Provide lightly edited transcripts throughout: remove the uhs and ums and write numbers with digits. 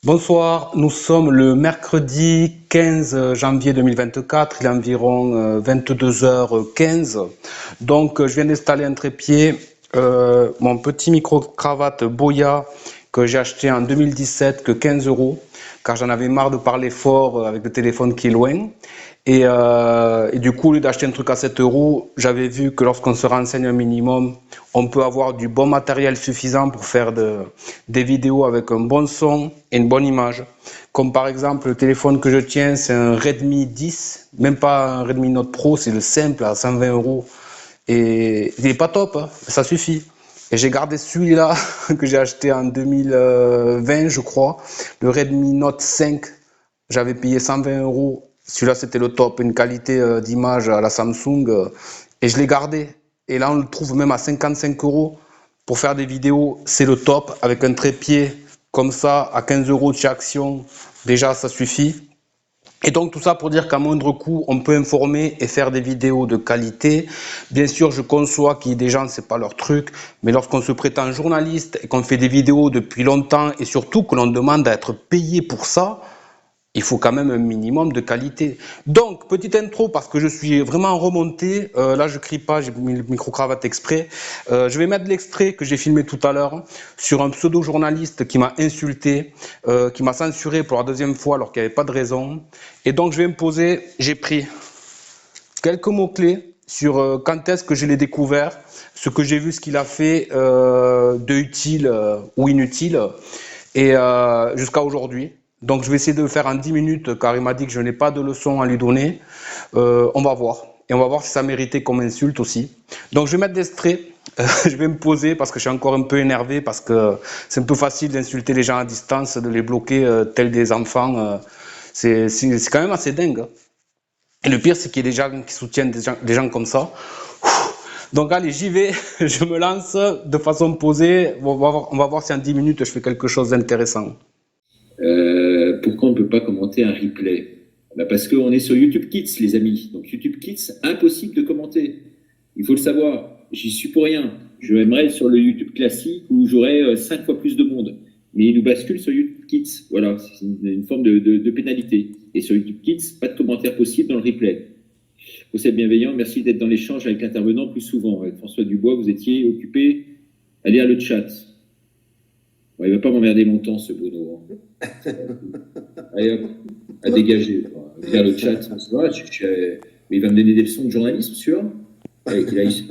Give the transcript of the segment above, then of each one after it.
Bonsoir, nous sommes le mercredi 15 janvier 2024, il est environ 22h15. Donc je viens d'installer un trépied, mon petit micro-cravate Boya que j'ai acheté en 2017 que 15 euros, car j'en avais marre de parler fort avec le téléphone qui est loin. Et du coup, au lieu d'acheter un truc à 7 euros, j'avais vu que lorsqu'on se renseigne un minimum, on peut avoir du bon matériel suffisant pour faire des vidéos avec un bon son et une bonne image. Comme par exemple, le téléphone que je tiens, c'est un Redmi 10, même pas un Redmi Note Pro, c'est le simple à 120 euros. Et il n'est pas top, hein, ça suffit. Et j'ai gardé celui-là que j'ai acheté en 2020, je crois, le Redmi Note 5. J'avais payé 120 euros. Celui-là, c'était le top, une qualité d'image à la Samsung. Et je l'ai gardé. Et là, on le trouve même à 55 euros. Pour faire des vidéos, c'est le top. Avec un trépied comme ça, à 15 euros de chez Action, déjà, ça suffit. Et donc tout ça pour dire qu'à moindre coût, on peut informer et faire des vidéos de qualité. Bien sûr, je conçois qu'il y ait des gens, c'est pas leur truc, mais lorsqu'on se prétend journaliste et qu'on fait des vidéos depuis longtemps et surtout que l'on demande à être payé pour ça, il faut quand même un minimum de qualité. Donc, petite intro, parce que je suis vraiment remonté. Là, je crie pas, j'ai mis le micro-cravate exprès. Je vais mettre l'extrait que j'ai filmé tout à l'heure sur un pseudo-journaliste qui m'a insulté, qui m'a censuré pour la deuxième fois alors qu'il n'y avait pas de raison. Et donc, je vais me poser, j'ai pris quelques mots-clés sur quand est-ce que je l'ai découvert, ce que j'ai vu, ce qu'il a fait de utile ou inutile, et jusqu'à aujourd'hui. Donc je vais essayer de le faire en 10 minutes car il m'a dit que je n'ai pas de leçon à lui donner. On va voir. Et on va voir si ça méritait qu'on m'insulte aussi. Donc je vais mettre l'extrait. Je vais me poser parce que je suis encore un peu énervé parce que c'est un peu facile d'insulter les gens à distance, de les bloquer tels des enfants. C'est quand même assez dingue, hein. Et le pire, c'est qu'il y a des gens qui soutiennent des gens comme ça. Donc allez, j'y vais, je me lance de façon posée. On va voir si en 10 minutes je fais quelque chose d'intéressant. Pourquoi on ne peut pas commenter un replay? Parce qu'on est sur YouTube Kids, les amis. Donc YouTube Kids, impossible de commenter. Il faut le savoir. J'y suis pour rien. Je aimerais être sur le YouTube classique où j'aurais 5 fois plus de monde. Mais il nous bascule sur YouTube Kids. Voilà, c'est une forme de pénalité. Et sur YouTube Kids, pas de commentaires possible dans le replay. Vous êtes bienveillant. Merci d'être dans l'échange avec l'intervenant plus souvent. Avec François Dubois, vous étiez occupé à lire le chat. Bon, il ne va pas m'emmerder longtemps, ce Bruno. Allez hop, à dégager. Lire le chat, ça va, mais il va me donner des leçons de journalisme, sûr. Allez, qu'il aille.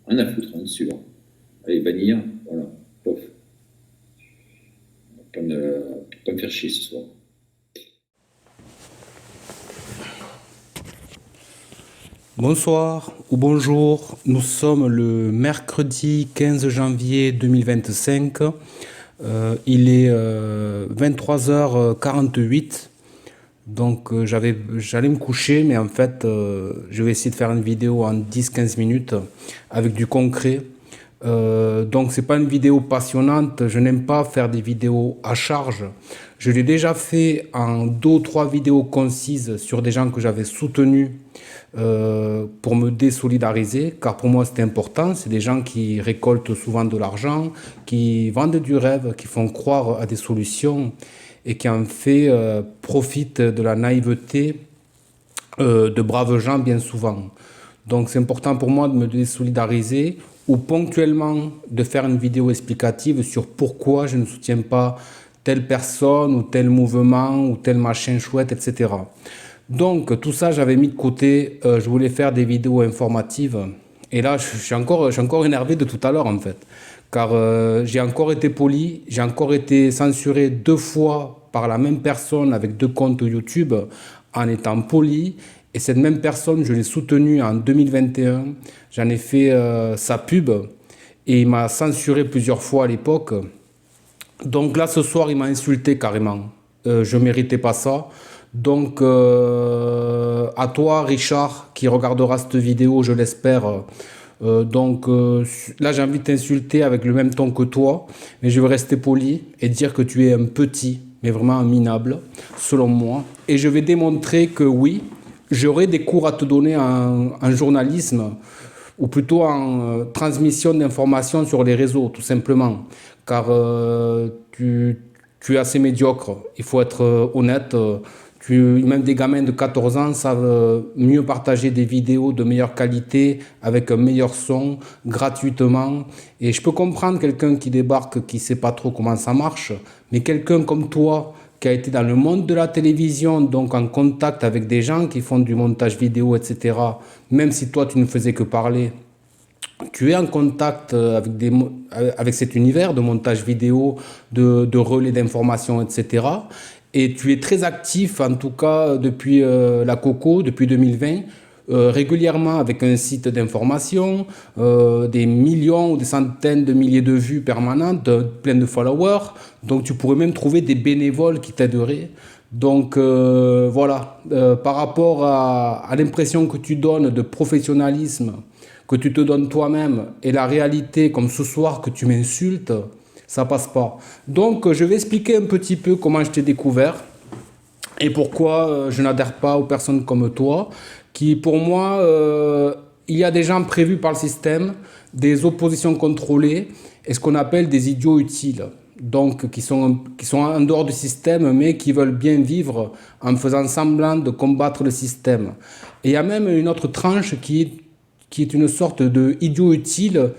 Rien à foutre, hein, sûr. Allez, bannir, voilà, pof. Pas me faire chier ce soir. Bonsoir ou bonjour, nous sommes le mercredi 15 janvier 2025, il est 23h48, donc j'allais me coucher mais en fait je vais essayer de faire une vidéo en 10-15 minutes avec du concret. Donc c'est pas une vidéo passionnante, je n'aime pas faire des vidéos à charge. Je l'ai déjà fait en 2 ou 3 vidéos concises sur des gens que j'avais soutenus pour me désolidariser, car pour moi c'est important. C'est des gens qui récoltent souvent de l'argent, qui vendent du rêve, qui font croire à des solutions et qui en fait profitent de la naïveté de braves gens bien souvent. Donc c'est important pour moi de me désolidariser ou ponctuellement de faire une vidéo explicative sur pourquoi je ne soutiens pas telle personne ou tel mouvement ou tel machin chouette, etc. Donc tout ça j'avais mis de côté, je voulais faire des vidéos informatives et là je suis encore énervé de tout à l'heure en fait, car j'ai encore été poli, j'ai encore été censuré 2 fois par la même personne avec 2 comptes YouTube en étant poli. Et cette même personne, je l'ai soutenue en 2021. J'en ai fait sa pub et il m'a censuré plusieurs fois à l'époque. Donc là, ce soir, il m'a insulté carrément. Je ne méritais pas ça. Donc, à toi, Richard, qui regardera cette vidéo, je l'espère. Là, j'ai envie de t'insulter avec le même ton que toi, mais je vais rester poli et dire que tu es un petit, mais vraiment un minable, selon moi. Et je vais démontrer que oui, j'aurai des cours à te donner en journalisme, ou plutôt en transmission d'informations sur les réseaux, tout simplement. Car tu tu es assez médiocre. Il faut être honnête. Même des gamins de 14 ans savent mieux partager des vidéos de meilleure qualité, avec un meilleur son, gratuitement. Et je peux comprendre quelqu'un qui débarque, qui ne sait pas trop comment ça marche, mais quelqu'un comme toi, qui a été dans le monde de la télévision, donc en contact avec des gens qui font du montage vidéo, etc., même si toi tu ne faisais que parler, tu es en contact avec cet univers de montage vidéo, de relais d'informations, etc. Et tu es très actif, en tout cas depuis la Coco, depuis 2020, régulièrement avec un site d'information, des millions ou des centaines de milliers de vues permanentes, plein de followers. Donc tu pourrais même trouver des bénévoles qui t'aideraient. Donc voilà, par rapport à l'impression que tu donnes de professionnalisme, que tu te donnes toi-même, et la réalité, comme ce soir, que tu m'insultes, ça passe pas. Donc je vais expliquer un petit peu comment je t'ai découvert et pourquoi je n'adhère pas aux personnes comme toi, qui pour moi, il y a des gens prévus par le système, des oppositions contrôlées et ce qu'on appelle des idiots utiles. Donc qui sont en dehors du système mais qui veulent bien vivre en faisant semblant de combattre le système. Et il y a même une autre tranche qui est une sorte d'idiot utile,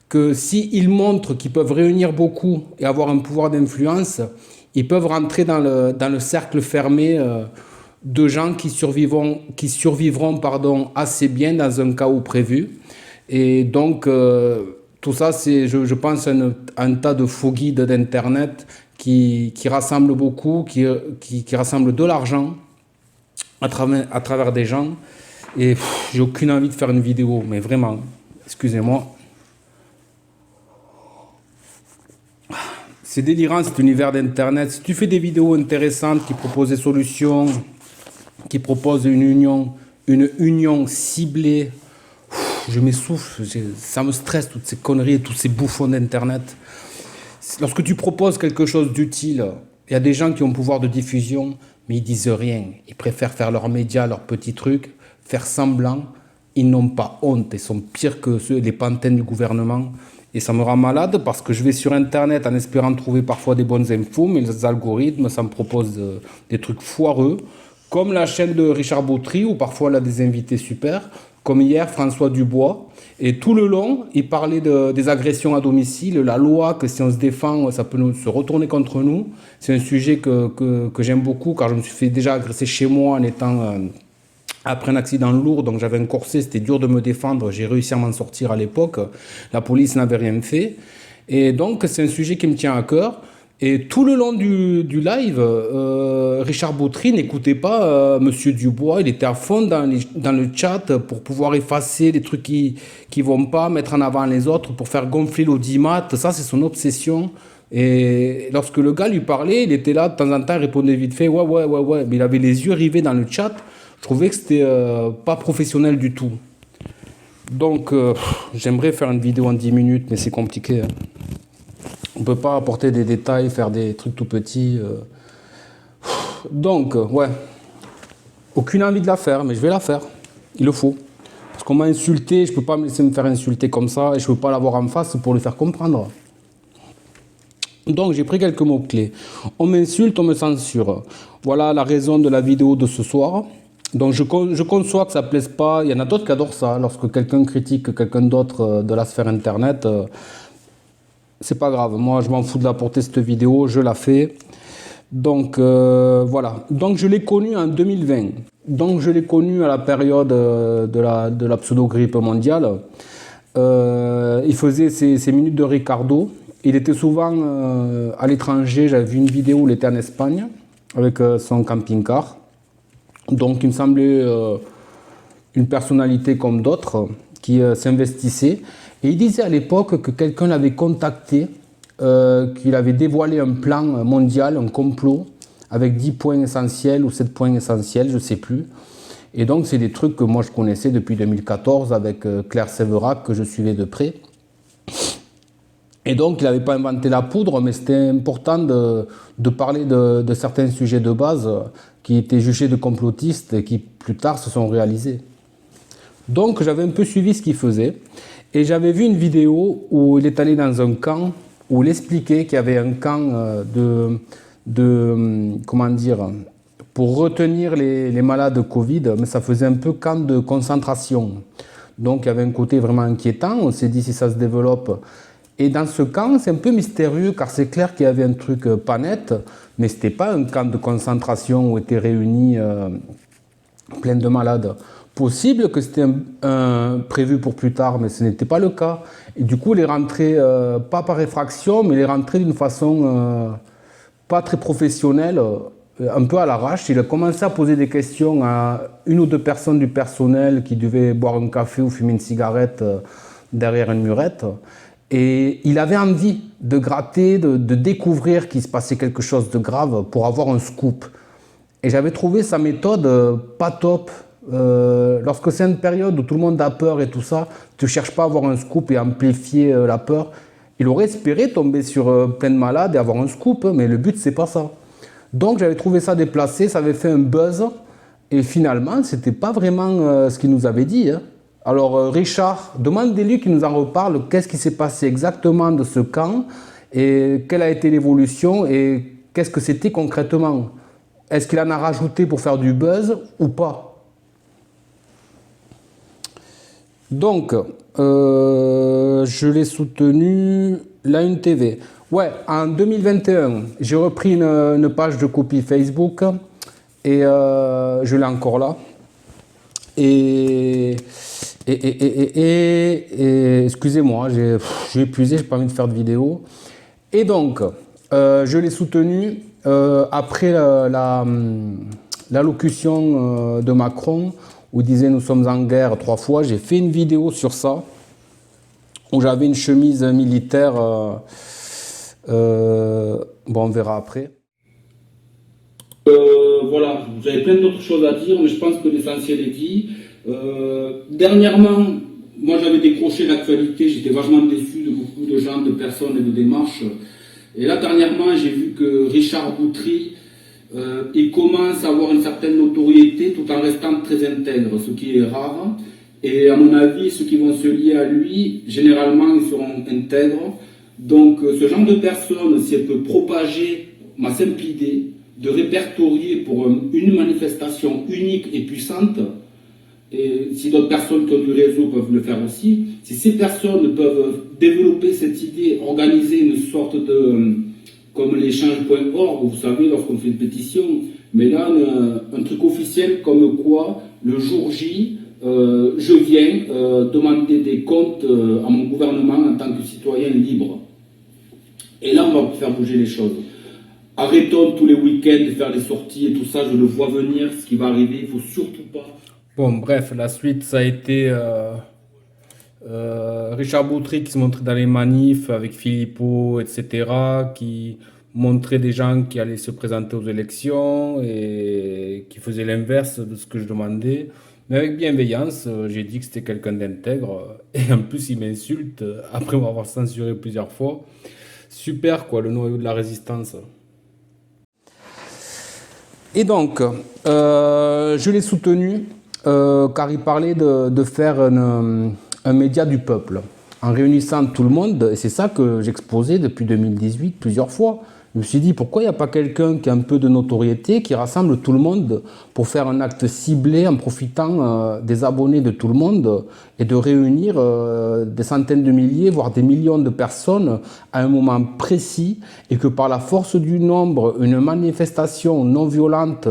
que s'ils montrent qu'ils peuvent réunir beaucoup et avoir un pouvoir d'influence, ils peuvent rentrer dans le cercle fermé de gens qui survivront assez bien dans un chaos prévu. Et donc, tout ça, c'est, je pense, un tas de faux guides d'Internet qui rassemblent beaucoup, qui rassemblent de l'argent à travers des gens. Et j'ai aucune envie de faire une vidéo, mais vraiment, excusez-moi. C'est délirant cet univers d'Internet. Si tu fais des vidéos intéressantes qui proposent des solutions, qui proposent une union ciblée, je m'essouffle, ça me stresse toutes ces conneries et tous ces bouffons d'Internet. Lorsque tu proposes quelque chose d'utile, il y a des gens qui ont le pouvoir de diffusion, mais ils disent rien. Ils préfèrent faire leurs médias, leurs petits trucs, faire semblant. Ils n'ont pas honte, ils sont pires que les pantins du gouvernement. Et ça me rend malade parce que je vais sur Internet en espérant trouver parfois des bonnes infos, mais les algorithmes, ça me propose des trucs foireux, comme la chaîne de Richard Bautry, où parfois elle a des invités super, comme hier François Dubois. Et tout le long, il parlait des agressions à domicile, la loi, que si on se défend, ça peut se retourner contre nous. C'est un sujet que j'aime beaucoup, car je me suis fait déjà agresser chez moi en étant... après un accident lourd, donc j'avais un corset, c'était dur de me défendre, j'ai réussi à m'en sortir à l'époque, la police n'avait rien fait, et donc c'est un sujet qui me tient à cœur, et tout le long du live, Richard Bautry n'écoutait pas Monsieur Dubois, il était à fond dans le chat pour pouvoir effacer les trucs qui vont pas, mettre en avant les autres, pour faire gonfler l'audimat, ça c'est son obsession. Et lorsque le gars lui parlait, il était là, de temps en temps, il répondait vite fait, ouais, mais il avait les yeux rivés dans le chat. Je trouvais que c'était pas professionnel du tout. Donc, j'aimerais faire une vidéo en 10 minutes, mais c'est compliqué. Hein. On ne peut pas apporter des détails, faire des trucs tout petits. Donc, ouais. Aucune envie de la faire, mais je vais la faire. Il le faut. Parce qu'on m'a insulté, je ne peux pas me laisser me faire insulter comme ça, et je ne peux pas l'avoir en face pour le faire comprendre. Donc, j'ai pris quelques mots-clés. On m'insulte, on me censure. Voilà la raison de la vidéo de ce soir. Donc je conçois que ça ne plaise pas. Il y en a d'autres qui adorent ça. Lorsque quelqu'un critique quelqu'un d'autre de la sphère Internet, c'est pas grave. Moi, je m'en fous de la porter cette vidéo. Je la fais. Donc voilà. Donc je l'ai connu en 2020. Donc je l'ai connu à la période de la pseudo-grippe mondiale. Il faisait ses minutes de Ricardo. Il était souvent à l'étranger. J'avais vu une vidéo où il était en Espagne avec son camping-car. Donc il me semblait une personnalité comme d'autres qui s'investissait. Et il disait à l'époque que quelqu'un l'avait contacté, qu'il avait dévoilé un plan mondial, un complot, avec 10 points essentiels ou 7 points essentiels, je ne sais plus. Et donc c'est des trucs que moi je connaissais depuis 2014 avec Claire Sévérac, que je suivais de près. Et donc il n'avait pas inventé la poudre, mais c'était important de parler de certains sujets de base qui étaient jugés de complotistes et qui plus tard se sont réalisés. Donc j'avais un peu suivi ce qu'il faisait et j'avais vu une vidéo où il est allé dans un camp où il expliquait qu'il y avait un camp comment dire, pour retenir les malades Covid, mais ça faisait un peu camp de concentration. Donc il y avait un côté vraiment inquiétant, on s'est dit si ça se développe. Et dans ce camp, c'est un peu mystérieux, car c'est clair qu'il y avait un truc pas net, mais ce n'était pas un camp de concentration où étaient réunis plein de malades. Possible que c'était prévu pour plus tard, mais ce n'était pas le cas. Et du coup, il est rentré, pas par effraction, mais il est rentré d'une façon pas très professionnelle, un peu à l'arrache. Il a commencé à poser des questions à une ou deux personnes du personnel qui devaient boire un café ou fumer une cigarette derrière une murette. Et il avait envie de gratter, de découvrir qu'il se passait quelque chose de grave pour avoir un scoop. Et j'avais trouvé sa méthode pas top. Lorsque c'est une période où tout le monde a peur et tout ça, tu ne cherches pas à avoir un scoop et amplifier la peur. Il aurait espéré tomber sur plein de malades et avoir un scoop, mais le but, c'est pas ça. Donc j'avais trouvé ça déplacé, ça avait fait un buzz, et finalement, ce n'était pas vraiment ce qu'il nous avait dit. Hein. Alors Richard, demandez-lui qu'il nous en reparle, qu'est-ce qui s'est passé exactement de ce camp, et quelle a été l'évolution, et qu'est-ce que c'était concrètement. Est-ce qu'il en a rajouté pour faire du buzz ou pas? Donc, je l'ai soutenu, la Une TV. Ouais, en 2021, j'ai repris une page de copie Facebook et je l'ai encore là. Et excusez-moi, j'ai épuisé, j'ai pas envie de faire de vidéo. Et donc, je l'ai soutenu après l'allocution de Macron où il disait nous sommes en guerre 3 fois. J'ai fait une vidéo sur ça où j'avais une chemise militaire. Bon, on verra après. Voilà, j'avais plein d'autres choses à dire, mais je pense que l'essentiel est dit. Dernièrement, moi j'avais décroché l'actualité, j'étais vachement déçu de beaucoup de gens, de personnes et de démarches. Et là, dernièrement, j'ai vu que Richard Boutry, il commence à avoir une certaine notoriété tout en restant très intègre, ce qui est rare. Et à mon avis, ceux qui vont se lier à lui, généralement, ils seront intègres. Donc, ce genre de personne, si elle peut propager ma simple idée de répertorier pour une manifestation unique et puissante, et si d'autres personnes qui ont du réseau peuvent le faire aussi, si ces personnes peuvent développer cette idée, organiser une sorte de... comme l'échange.org, vous savez, lorsqu'on fait une pétition, mais là, un truc officiel comme quoi, le jour J, je viens demander des comptes à mon gouvernement en tant que citoyen libre. Et là, on va faire bouger les choses. Arrêtons tous les week-ends de faire des sorties et tout ça, je le vois venir, ce qui va arriver, il ne faut surtout pas... Bon, bref, la suite, ça a été Richard Boutry qui se montrait dans les manifs avec Philippot, etc., qui montrait des gens qui allaient se présenter aux élections et qui faisaient l'inverse de ce que je demandais. Mais avec bienveillance, j'ai dit que c'était quelqu'un d'intègre. Et en plus, il m'insulte après m'avoir censuré plusieurs fois. Super, quoi, le noyau de la résistance. Et donc, je l'ai soutenu car il parlait de faire un média du peuple, en réunissant tout le monde. Et c'est ça que j'exposais depuis 2018 plusieurs fois. Je me suis dit, pourquoi il n'y a pas quelqu'un qui a un peu de notoriété, qui rassemble tout le monde pour faire un acte ciblé en profitant des abonnés de tout le monde et de réunir des centaines de milliers, voire des millions de personnes à un moment précis, et que par la force du nombre, une manifestation non violente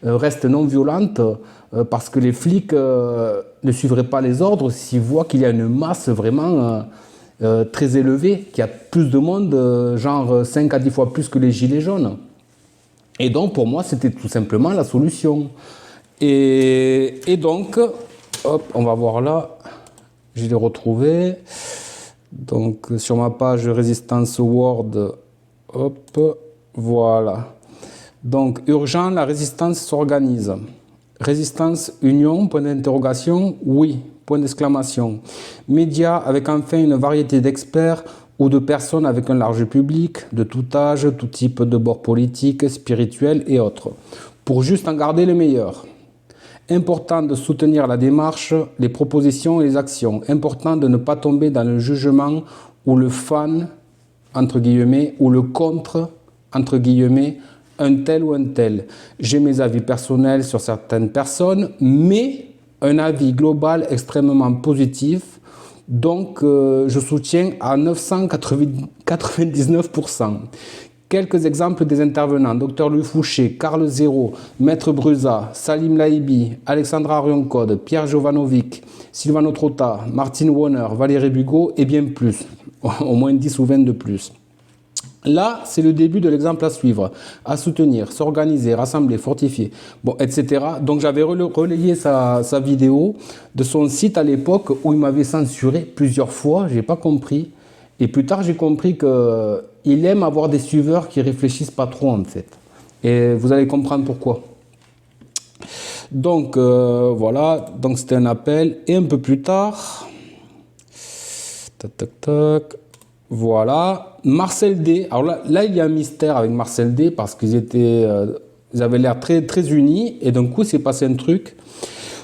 reste non violente parce que les flics ne suivraient pas les ordres s'ils voient qu'il y a une masse vraiment... très élevé, qui a plus de monde, genre 5 à 10 fois plus que les gilets jaunes. Et donc, pour moi, c'était tout simplement la solution. Et donc, hop, on va voir là, je l'ai retrouvé. Donc, sur ma page Résistance World, hop, voilà. Donc, urgent, la résistance s'organise. Résistance, union, point d'interrogation, oui. Point d'exclamation. Médias avec enfin une variété d'experts ou de personnes avec un large public, de tout âge, tout type de bord politique, spirituel et autres, pour juste en garder le meilleur. Important de soutenir la démarche, les propositions et les actions. Important de ne pas tomber dans le jugement ou le fan, entre guillemets, ou le contre, entre guillemets, un tel ou un tel. J'ai mes avis personnels sur certaines personnes, mais un avis global extrêmement positif. Donc, je soutiens à 999%. Quelques exemples des intervenants: Dr Louis Fouché, Carl Zéro, Maître Brusa, Salim Laïbi, Alexandra Arioncode, Pierre Jovanovic, Silvano Trotta, Martine Warner, Valérie Bugot et bien plus. Au moins 10 ou 20 de plus. Là, c'est le début de l'exemple à suivre, à soutenir, s'organiser, rassembler, fortifier, bon, etc. Donc j'avais relayé sa vidéo de son site à l'époque où il m'avait censuré plusieurs fois, j'ai pas compris. Et plus tard, j'ai compris qu'il aime avoir des suiveurs qui réfléchissent pas trop en fait. Et vous allez comprendre pourquoi. Donc voilà, donc c'était un appel. Et un peu plus tard, tac tac tac. Voilà, Marcel D. Alors là, il y a un mystère avec Marcel D parce qu'ils avaient l'air très, très unis et d'un coup, c'est passé un truc.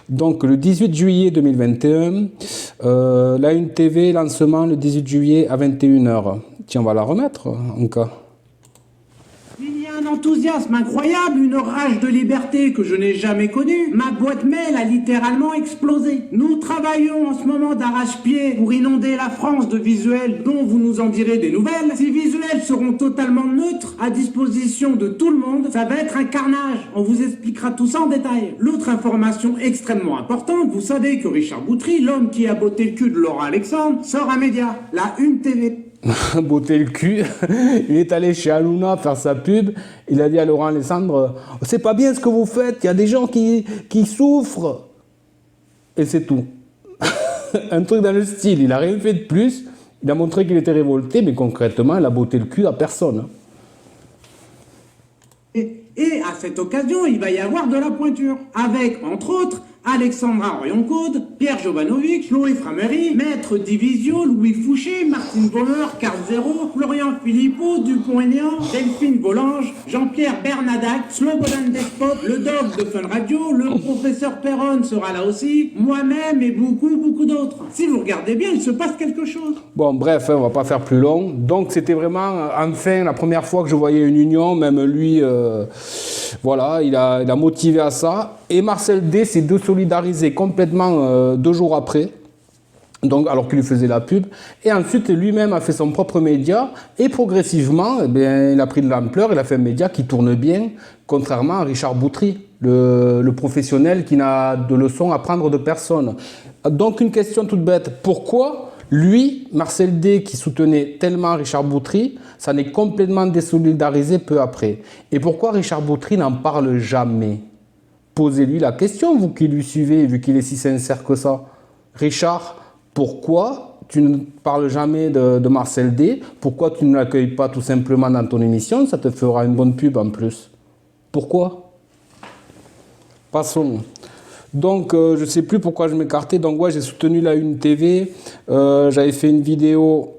Donc, le 18 juillet 2021, la Une TV, lancement le 18 juillet à 21h. Tiens, on va la remettre en cas. Il y a un enthousiasme incroyable, une rage de liberté que je n'ai jamais connue. Ma boîte mail a littéralement explosé. Nous travaillons en ce moment d'arrache-pied pour inonder la France de visuels dont vous nous en direz des nouvelles. Ces visuels seront totalement neutres, à disposition de tout le monde. Ça va être un carnage. On vous expliquera tout ça en détail. L'autre information extrêmement importante, vous savez que Richard Boutry, l'homme qui a botté le cul de Laurent Alexandre, sort un média, la Une TV. Botter le cul, il est allé chez Halouna faire sa pub, il a dit à Laurent Alexandre, c'est pas bien ce que vous faites, il y a des gens qui souffrent. Et c'est tout. Un truc dans le style, il n'a rien fait de plus, il a montré qu'il était révolté, mais concrètement, il a botté le cul à personne. Et à cette occasion, il va y avoir de la pointure, avec, entre autres, Alexandra Orioncode, Pierre Jovanovic, Chloé Framery, Maître Divisio, Louis Fouché, Martine Bonheur, Carl Zéro, Florian Philippot, Dupont-Aignan, Delphine Volange, Jean-Pierre Bernadac, Slobodan Despot, le doc de Fun Radio, le professeur Perron sera là aussi, moi-même et beaucoup d'autres. Si vous regardez bien, il se passe quelque chose. Bon, bref, on va pas faire plus long. Donc, c'était vraiment, enfin, la première fois que je voyais une union, même lui, voilà, il a motivé à ça. Et Marcel D s'est désolidarisé complètement 2 jours après, donc, alors qu'il lui faisait la pub. Et ensuite, lui-même a fait son propre média. Et progressivement, eh bien, il a pris de l'ampleur. Il a fait un média qui tourne bien, contrairement à Richard Boutry, le professionnel qui n'a de leçons à prendre de personne. Donc, une question toute bête. Pourquoi lui, Marcel D, qui soutenait tellement Richard Boutry, ça n'est complètement désolidarisé peu après? Et pourquoi Richard Boutry n'en parle jamais? Posez-lui la question, vous qui lui suivez, vu qu'il est si sincère que ça. Richard, pourquoi tu ne parles jamais de Marcel D? Pourquoi tu ne l'accueilles pas tout simplement dans ton émission? Ça te fera une bonne pub en plus. Pourquoi? Passons. Donc, je ne sais plus pourquoi je m'écartais. Donc, ouais, j'ai soutenu la Une TV. J'avais fait une vidéo.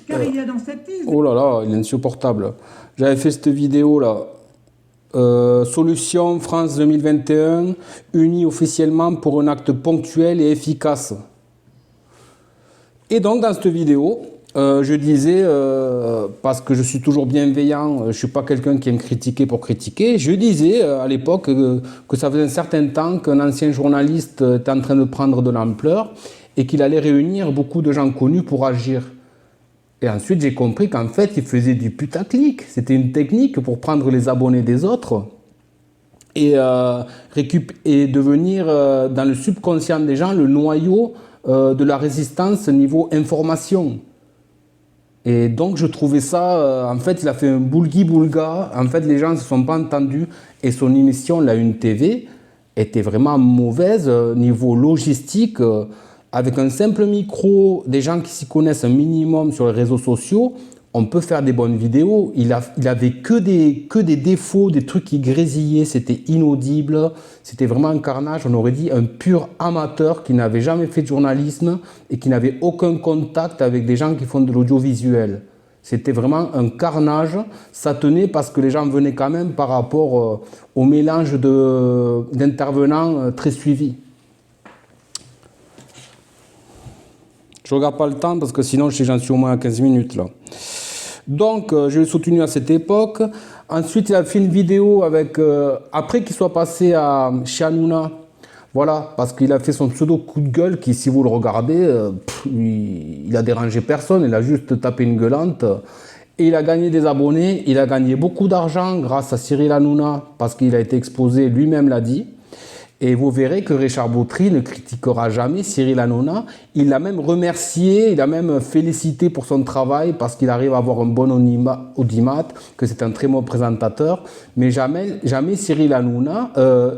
Car il y a dans cette thèse. Oh là là, il est insupportable. J'avais fait cette vidéo-là. Solution France 2021, unis officiellement pour un acte ponctuel et efficace. Et donc, dans cette vidéo, je disais, parce que je suis toujours bienveillant, je ne suis pas quelqu'un qui aime critiquer pour critiquer, je disais à l'époque que ça faisait un certain temps qu'un ancien journaliste était en train de prendre de l'ampleur et qu'il allait réunir beaucoup de gens connus pour agir. Et ensuite, j'ai compris qu'en fait, il faisait du putaclic. C'était une technique pour prendre les abonnés des autres et devenir dans le subconscient des gens le noyau de la résistance niveau information. Et donc, je trouvais ça... en fait, il a fait un boulgui-boulga. En fait, les gens ne se sont pas entendus. Et son émission, la Une TV, était vraiment mauvaise niveau logistique. Avec un simple micro, des gens qui s'y connaissent un minimum sur les réseaux sociaux, on peut faire des bonnes vidéos. Il avait que des défauts, des trucs qui grésillaient, c'était inaudible. C'était vraiment un carnage, on aurait dit un pur amateur qui n'avait jamais fait de journalisme et qui n'avait aucun contact avec des gens qui font de l'audiovisuel. C'était vraiment un carnage. Ça tenait parce que les gens venaient quand même par rapport au mélange d'intervenants très suivis. Je ne regarde pas le temps parce que sinon j'en suis au moins à 15 minutes là. Donc je l'ai soutenu à cette époque. Ensuite, il a fait une vidéo avec, après qu'il soit passé chez Hanouna. Voilà, parce qu'il a fait son pseudo coup de gueule qui, si vous le regardez, il a dérangé personne, il a juste tapé une gueulante. Et il a gagné des abonnés, il a gagné beaucoup d'argent grâce à Cyril Hanouna, parce qu'il a été exposé, lui-même l'a dit. Et vous verrez que Richard Bautry ne critiquera jamais Cyril Hanouna. Il l'a même remercié, il a même félicité pour son travail, parce qu'il arrive à avoir un bon audimat, que c'est un très bon présentateur. Mais jamais Cyril Hanouna,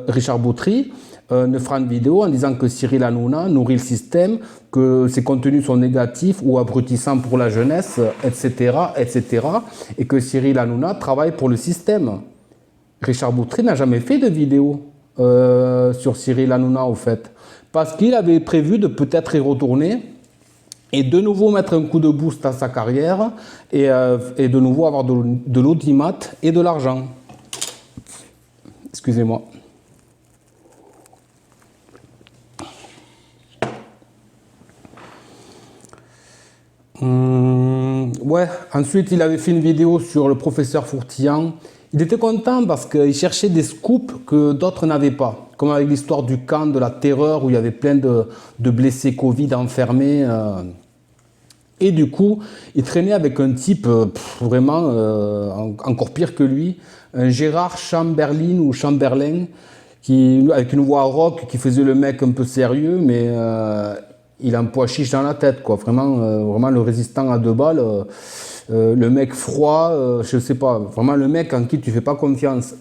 Richard Bautry, ne fera une vidéo en disant que Cyril Hanouna nourrit le système, que ses contenus sont négatifs ou abrutissants pour la jeunesse, etc., etc., et que Cyril Hanouna travaille pour le système. Richard Bautry n'a jamais fait de vidéo sur Cyril Hanouna, au fait, parce qu'il avait prévu de peut-être y retourner et de nouveau mettre un coup de boost à sa carrière et de nouveau avoir de l'audimat et de l'argent. Excusez-moi. Ouais, ensuite il avait fait une vidéo sur le professeur Fourtillan. Il était content parce qu'il cherchait des scoops que d'autres n'avaient pas. Comme avec l'histoire du camp de la terreur où il y avait plein de blessés Covid enfermés. Et du coup, il traînait avec un type vraiment encore pire que lui, un Gérard Chamberlain ou Chamberlain, avec une voix rock qui faisait le mec un peu sérieux, mais il a un pois chiche dans la tête, quoi. Vraiment le résistant à 2 balles, le mec froid, je sais pas, vraiment le mec en qui tu fais pas confiance.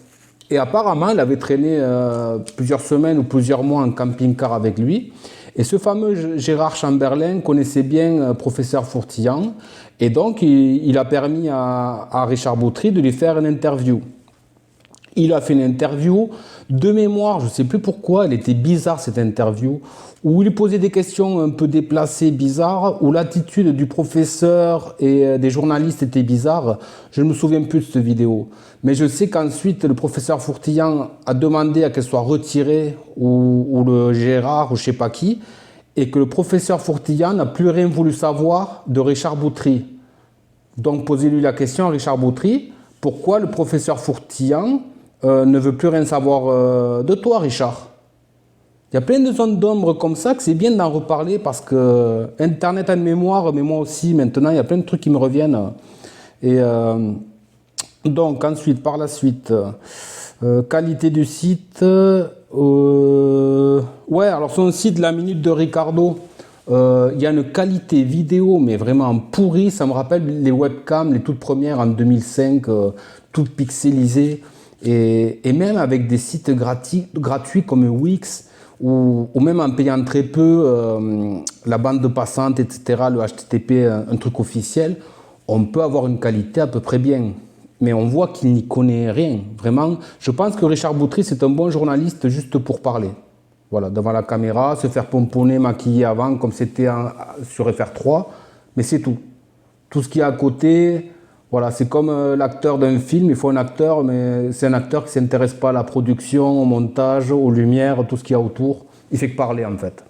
Et apparemment, il avait traîné plusieurs semaines ou plusieurs mois en camping-car avec lui. Et ce fameux Gérard Chamberlain connaissait bien professeur Fourtillan. Et donc, il a permis à Richard Bautry de lui faire une interview. Il a fait une interview de mémoire, je ne sais plus pourquoi, elle était bizarre cette interview, où il posait des questions un peu déplacées, bizarres, où l'attitude du professeur et des journalistes était bizarre. Je ne me souviens plus de cette vidéo. Mais je sais qu'ensuite, le professeur Fourtillan a demandé à qu'elle soit retirée, ou le Gérard, ou je ne sais pas qui, et que le professeur Fourtillan n'a plus rien voulu savoir de Richard Bautry. Donc, posez-lui la question à Richard Bautry, pourquoi le professeur Fourtillan ne veut plus rien savoir de toi, Richard? Il y a plein de zones d'ombre comme ça que c'est bien d'en reparler parce que Internet a une mémoire, mais moi aussi, maintenant, il y a plein de trucs qui me reviennent. Et donc, ensuite, par la suite, qualité du site. Ouais, alors son site, la Minute de Ricardo, il y a une qualité vidéo, mais vraiment pourrie. Ça me rappelle les webcams, les toutes premières en 2005, toutes pixelisées. Et même avec des sites gratuits comme Wix, ou même en payant très peu la bande passante, etc., le HTTP, un truc officiel, on peut avoir une qualité à peu près bien. Mais on voit qu'il n'y connaît rien. Vraiment, je pense que Richard Bautry, c'est un bon journaliste juste pour parler. Voilà, devant la caméra, se faire pomponner, maquiller avant, comme c'était sur FR3, mais c'est tout. Tout ce qu'il y a à côté, voilà, c'est comme l'acteur d'un film, il faut un acteur, mais c'est un acteur qui ne s'intéresse pas à la production, au montage, aux lumières, tout ce qu'il y a autour. Il fait que parler, en fait.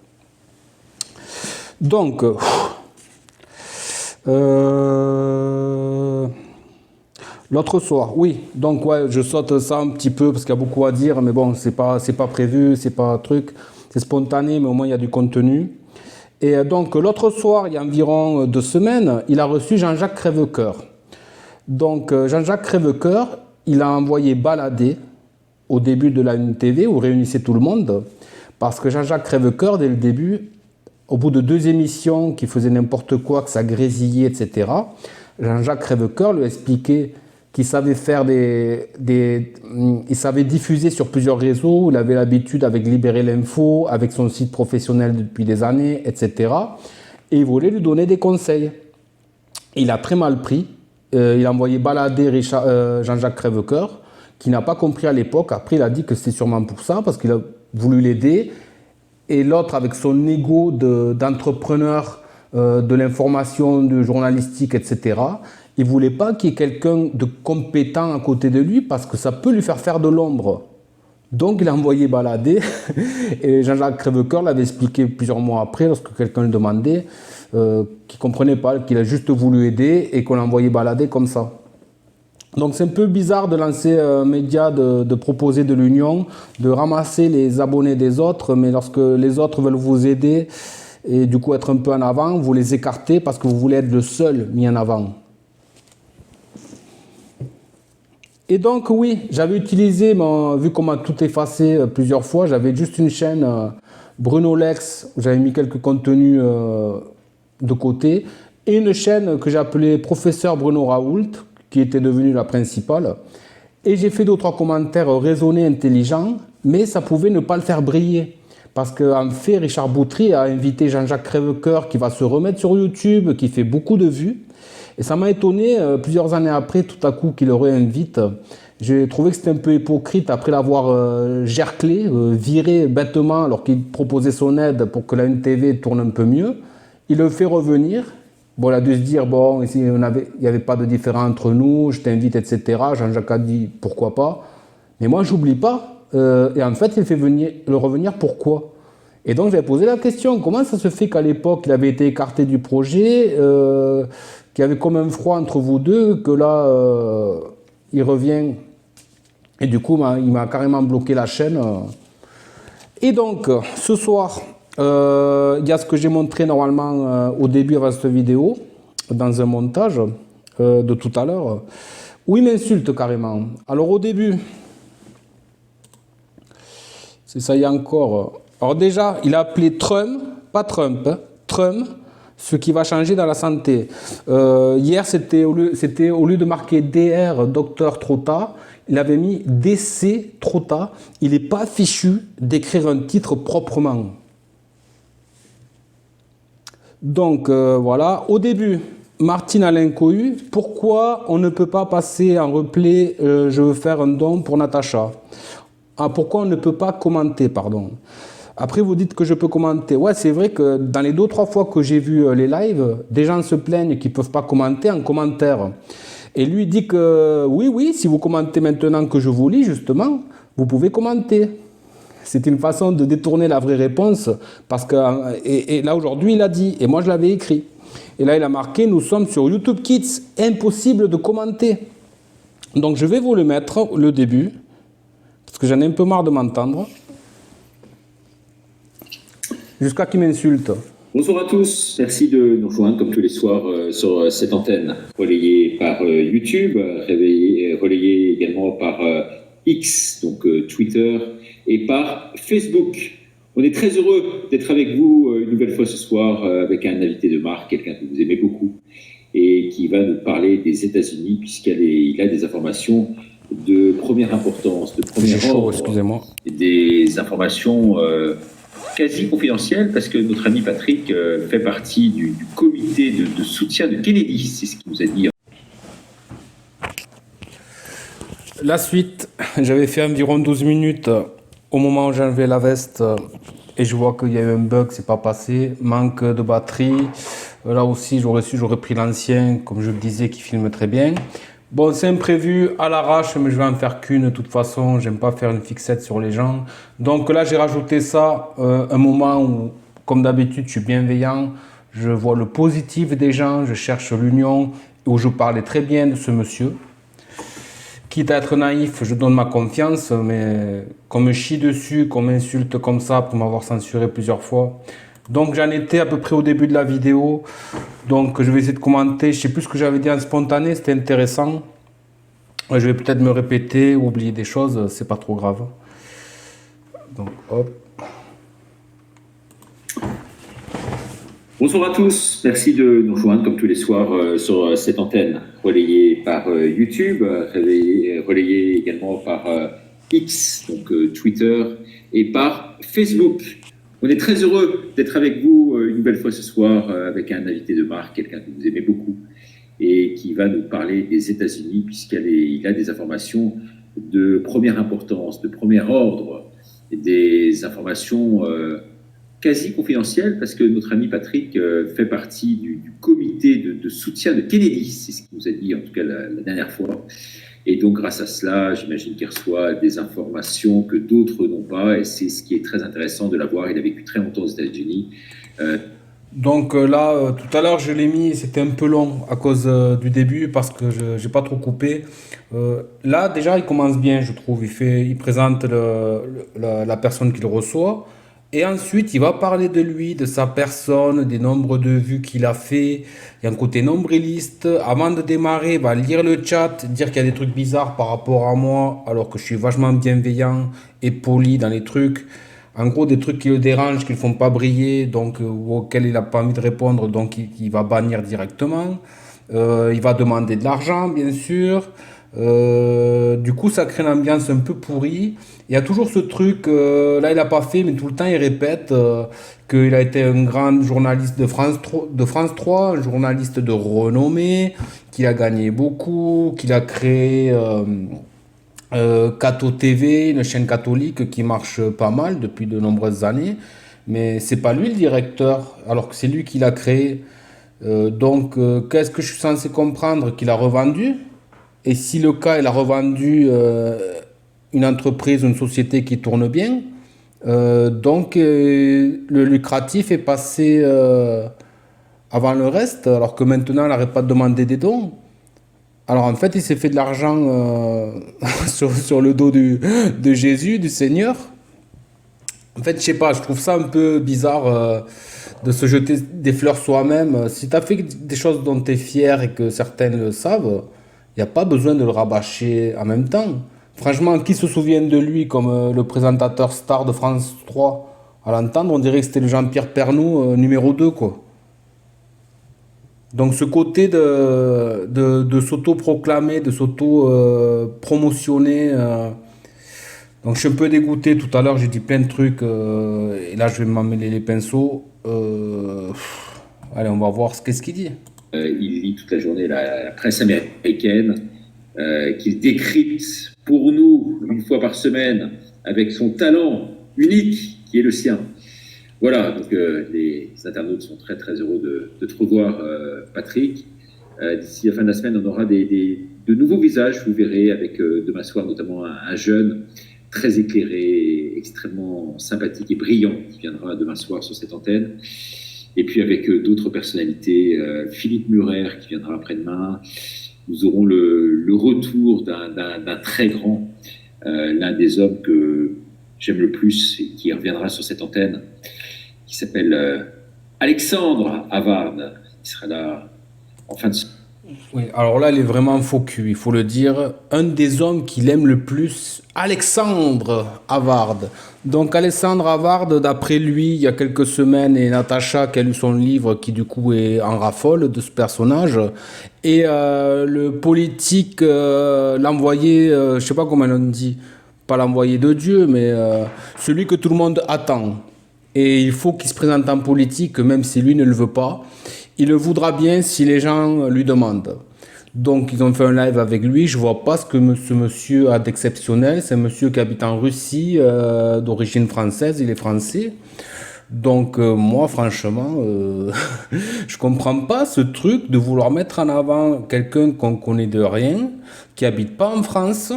Donc, l'autre soir, oui, donc ouais, je saute ça un petit peu parce qu'il y a beaucoup à dire, mais bon, c'est pas prévu, c'est pas un truc, c'est spontané, mais au moins il y a du contenu. Et donc l'autre soir, il y a environ 2 semaines, il a reçu Jean-Jacques Crèvecoeur. Donc Jean-Jacques Crèvecoeur, il a envoyé balader au début de la Une TV où réunissait tout le monde, parce que Jean-Jacques Crèvecoeur, dès le début, au bout de 2 émissions qui faisaient n'importe quoi, que ça grésillait, etc., Jean-Jacques Crèvecoeur lui expliquait qu'il savait faire il savait diffuser sur plusieurs réseaux, il avait l'habitude avec Libérer l'Info, avec son site professionnel depuis des années, etc. Et il voulait lui donner des conseils. Il a très mal pris. Il a envoyé balader Jean-Jacques Crèvecoeur, qui n'a pas compris à l'époque. Après, il a dit que c'était sûrement pour ça, parce qu'il a voulu l'aider. Et l'autre, avec son ego d'entrepreneur, de l'information, de journalistique, etc., il ne voulait pas qu'il y ait quelqu'un de compétent à côté de lui parce que ça peut lui faire de l'ombre. Donc il a envoyé balader et Jean-Jacques Crèvecoeur l'avait expliqué plusieurs mois après lorsque quelqu'un le demandait, qu'il ne comprenait pas, qu'il a juste voulu aider et qu'on l'a envoyé balader comme ça. Donc c'est un peu bizarre de lancer un média, de proposer de l'union, de ramasser les abonnés des autres, mais lorsque les autres veulent vous aider et du coup être un peu en avant, vous les écartez parce que vous voulez être le seul mis en avant. Et donc oui, j'avais utilisé, vu qu'on m'a tout effacé plusieurs fois, j'avais juste une chaîne Bruno Lex, où j'avais mis quelques contenus de côté, et une chaîne que j'ai appelée Professeur Bruno Raoult, qui était devenue la principale. Et j'ai fait 2 ou 3 commentaires raisonnés, intelligents, mais ça pouvait ne pas le faire briller. Parce qu'en fait, Richard Boutry a invité Jean-Jacques Crèvecoeur, qui va se remettre sur YouTube, qui fait beaucoup de vues. Et ça m'a étonné, plusieurs années après, tout à coup, qu'il le réinvite. J'ai trouvé que c'était un peu hypocrite après l'avoir gerclé, viré bêtement alors qu'il proposait son aide pour que la NTV tourne un peu mieux. Il le fait revenir. Bon, il a dû se dire, bon, ici, il n'y avait pas de différence entre nous, je t'invite, etc. Jean-Jacques a dit, pourquoi pas. Mais moi, j'oublie pas. Et en fait, il fait le revenir, pourquoi? Et donc, j'avais posé la question, comment ça se fait qu'à l'époque, il avait été écarté du projet, qu'il y avait comme un froid entre vous deux, que là, il revient. Et du coup, il m'a carrément bloqué la chaîne. Et donc, ce soir, il y a ce que j'ai montré normalement au début avant cette vidéo, dans un montage de tout à l'heure, où il m'insulte carrément. Alors au début, c'est ça y est encore. Alors déjà, il a appelé Trump, pas Trump, hein, Trump, ce qui va changer dans la santé. Hier, c'était au lieu de marquer DR, docteur Trotta, il avait mis DC Trotta. Il n'est pas fichu d'écrire un titre proprement. Donc voilà, au début, Martine Alain Cohu, pourquoi on ne peut pas passer en replay je veux faire un don pour Natacha? Pourquoi on ne peut pas commenter, pardon? Après, vous dites que je peux commenter. Ouais, c'est vrai que dans les 2 ou 3 fois que j'ai vu les lives, des gens se plaignent qu'ils ne peuvent pas commenter en commentaire. Et lui dit que oui, si vous commentez maintenant que je vous lis, justement, vous pouvez commenter. C'est une façon de détourner la vraie réponse, parce que, et là aujourd'hui il a dit, et moi je l'avais écrit. Et là il a marqué, nous sommes sur YouTube Kids, impossible de commenter. Donc je vais vous le mettre, le début, parce que j'en ai un peu marre de m'entendre. Jusqu'à qu'il m'insulte. Bonsoir à tous, merci de nous rejoindre comme tous les soirs sur cette antenne, relayée par YouTube, relayée également par X, donc Twitter, et par Facebook. On est très heureux d'être avec vous une nouvelle fois ce soir avec un invité de marque, quelqu'un que vous aimez beaucoup, et qui va nous parler des États-Unis, puisqu'il a des informations de première importance, de premier ordre, excusez-moi. des informations quasi confidentielles, parce que notre ami Patrick fait partie du comité de soutien de Kennedy, c'est ce qu'il nous a dit. La suite, j'avais fait environ 12 minutes au moment où j'enlevais la veste et je vois qu'il y a eu un bug, c'est pas passé, manque de batterie. Là aussi, j'aurais pris l'ancien, comme je le disais, qui filme très bien. Bon, c'est imprévu, à l'arrache, mais je vais en faire qu'une de toute façon. J'aime pas faire une fixette sur les gens. Donc là, j'ai rajouté ça, un moment où, comme d'habitude, je suis bienveillant. Je vois le positif des gens, je cherche l'union, où je parlais très bien de ce monsieur. Quitte à être naïf, je donne ma confiance, mais qu'on me chie dessus, qu'on m'insulte comme ça pour m'avoir censuré plusieurs fois. Donc j'en étais à peu près au début de la vidéo. Donc je vais essayer de commenter. Je ne sais plus ce que j'avais dit en spontané, c'était intéressant. Je vais peut-être me répéter ou oublier des choses, c'est pas trop grave. Donc hop. Bonsoir à tous, merci de nous rejoindre comme tous les soirs sur cette antenne, relayée par YouTube, relayée également par X, donc Twitter, et par Facebook. On est très heureux d'être avec vous une nouvelle fois ce soir avec un invité de marque, quelqu'un que vous aimez beaucoup, et qui va nous parler des États-Unis, puisqu'il a des informations de première importance, de premier ordre, des informations quasi confidentielles, parce que notre ami Patrick fait partie du comité de soutien de Kennedy, c'est ce qu'il nous a dit en tout cas la dernière fois. Et donc grâce à cela, j'imagine qu'il reçoit des informations que d'autres n'ont pas, et c'est ce qui est très intéressant de l'avoir. Il a vécu très longtemps aux États-Unis. Donc là, tout à l'heure, je l'ai mis, c'était un peu long à cause du début parce que je j'ai pas trop coupé. Là, déjà, il commence bien, je trouve. Il présente la personne qu'il reçoit. Et ensuite, il va parler de lui, de sa personne, des nombres de vues qu'il a fait. Il y a un côté nombriliste. Avant de démarrer, il va lire le chat, dire qu'il y a des trucs bizarres par rapport à moi, alors que je suis vachement bienveillant et poli dans les trucs. En gros, des trucs qui le dérangent, qui le font pas briller, donc ou auxquels il n'a pas envie de répondre, donc il va bannir directement. Il va demander de l'argent, bien sûr. Du coup, ça crée une ambiance un peu pourrie. Il y a toujours ce truc, là il n'a pas fait, mais tout le temps il répète qu'il a été un grand journaliste de France 3, un journaliste de renommée, qu'il a gagné beaucoup, qu'il a créé Catho TV, une chaîne catholique qui marche pas mal depuis de nombreuses années, mais c'est pas lui le directeur, alors que c'est lui qui l'a créé. Qu'est-ce que je suis censé comprendre? Qu'il a revendu? Et si le cas, il a revendu une entreprise, une société qui tourne bien, le lucratif est passé avant le reste, alors que maintenant, il n'arrête pas de demander des dons. Alors en fait, il s'est fait de l'argent sur le dos de Jésus, du Seigneur. En fait, je sais pas, je trouve ça un peu bizarre de se jeter des fleurs soi-même. Si tu as fait des choses dont tu es fier et que certains le savent, il n'y a pas besoin de le rabâcher en même temps. Franchement, qui se souvient de lui comme le présentateur star de France 3? À l'entendre, on dirait que c'était le Jean-Pierre Pernaut numéro 2, quoi. Donc ce côté de s'auto-proclamer, de s'auto-promotionner, donc je suis un peu dégoûté. Tout à l'heure j'ai dit plein de trucs, et là je vais m'emmêler les pinceaux. Allez, on va voir qu'est-ce qu'il dit. Il lit toute la journée la presse américaine, qu'il décrypte pour nous une fois par semaine avec son talent unique qui est le sien. Voilà, donc les internautes sont très très heureux de te revoir, Patrick. D'ici la fin de la semaine, on aura de nouveaux visages, vous verrez, avec demain soir notamment un jeune très éclairé, extrêmement sympathique et brillant qui viendra demain soir sur cette antenne. Et puis avec d'autres personnalités, Philippe Murer qui viendra après-demain. Nous aurons le retour d'un très grand, l'un des hommes que j'aime le plus et qui reviendra sur cette antenne, qui s'appelle Alexandre Havard. Il sera là en fin de semaine. Oui, alors là, il est vraiment faux cul, il faut le dire. Un des hommes qu'il aime le plus, Alexandre Havard. Donc Alexandre Havard, d'après lui, il y a quelques semaines, et Natacha qui a lu son livre, qui du coup est en raffole de ce personnage. Et le politique, l'envoyé, je sais pas comment on dit, pas l'envoyé de Dieu, mais celui que tout le monde attend. Et il faut qu'il se présente en politique, même si lui ne le veut pas. Il le voudra bien si les gens lui demandent. Donc ils ont fait un live avec lui. Je vois pas ce que ce monsieur a d'exceptionnel. C'est un monsieur qui habite en Russie, d'origine française. Il est français. Donc moi, franchement, je comprends pas ce truc de vouloir mettre en avant quelqu'un qu'on connaît de rien, qui habite pas en France.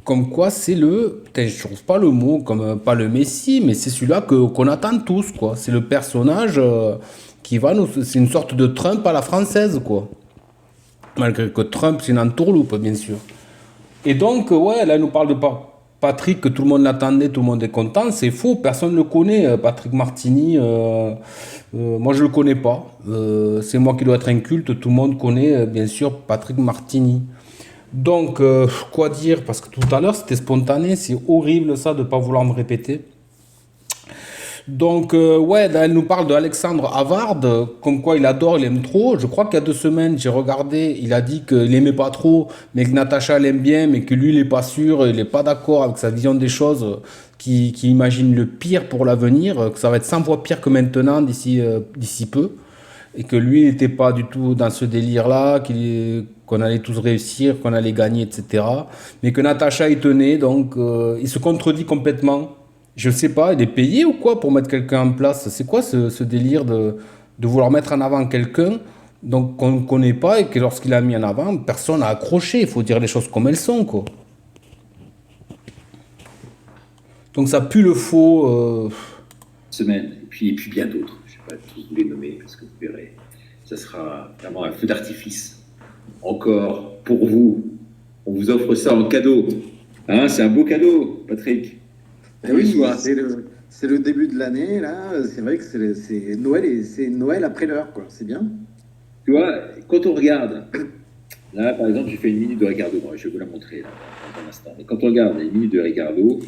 Comme quoi c'est putain, je trouve pas le mot, comme pas le Messie, mais c'est celui-là qu'on attend tous, quoi. C'est le personnage qui va nous... C'est une sorte de Trump à la française, quoi. Malgré que Trump, c'est une entourloupe, bien sûr. Et donc, ouais, là, il nous parle de Patrick, que tout le monde l'attendait, tout le monde est content. C'est faux, personne ne le connaît, Patrick Martini. Moi, je le connais pas. C'est moi qui dois être inculte. Tout le monde connaît, bien sûr, Patrick Martini. Donc, quoi dire? Parce que tout à l'heure, c'était spontané. C'est horrible, ça, de ne pas vouloir me répéter. Donc, ouais, là, elle nous parle de Alexandre Havard, comme quoi il adore, il aime trop. Je crois qu'il y a 2 semaines, j'ai regardé, il a dit qu'il aimait pas trop, mais que Natacha l'aime bien, mais que lui, il est pas sûr, il est pas d'accord avec sa vision des choses, qui imagine le pire pour l'avenir, que ça va être 100 fois pire que maintenant, d'ici peu, et que lui, il n'était pas du tout dans ce délire-là, qu'on allait tous réussir, qu'on allait gagner, etc. Mais que Natacha y tenait, donc il se contredit complètement. Je sais pas, il est payé ou quoi pour mettre quelqu'un en place? C'est quoi ce délire de vouloir mettre en avant quelqu'un donc qu'on ne connaît pas et que lorsqu'il a mis en avant, personne n'a accroché. Il faut dire les choses comme elles sont, quoi. Donc ça pue le faux. Semaine, et puis bien d'autres. Je sais pas tous vous les nommer parce que vous verrez, ça sera vraiment un feu d'artifice. Encore pour vous, on vous offre ça en cadeau. Hein, c'est un beau cadeau, Patrick. Eh oui, c'est le début de l'année, là. C'est vrai que c'est Noël et c'est Noël après l'heure, quoi. C'est bien. Tu vois, quand on regarde, là, par exemple, j'ai fait une minute de Ricardo. Bon, je vais vous la montrer, là, dans un instant. Mais quand on regarde les minutes de Ricardo,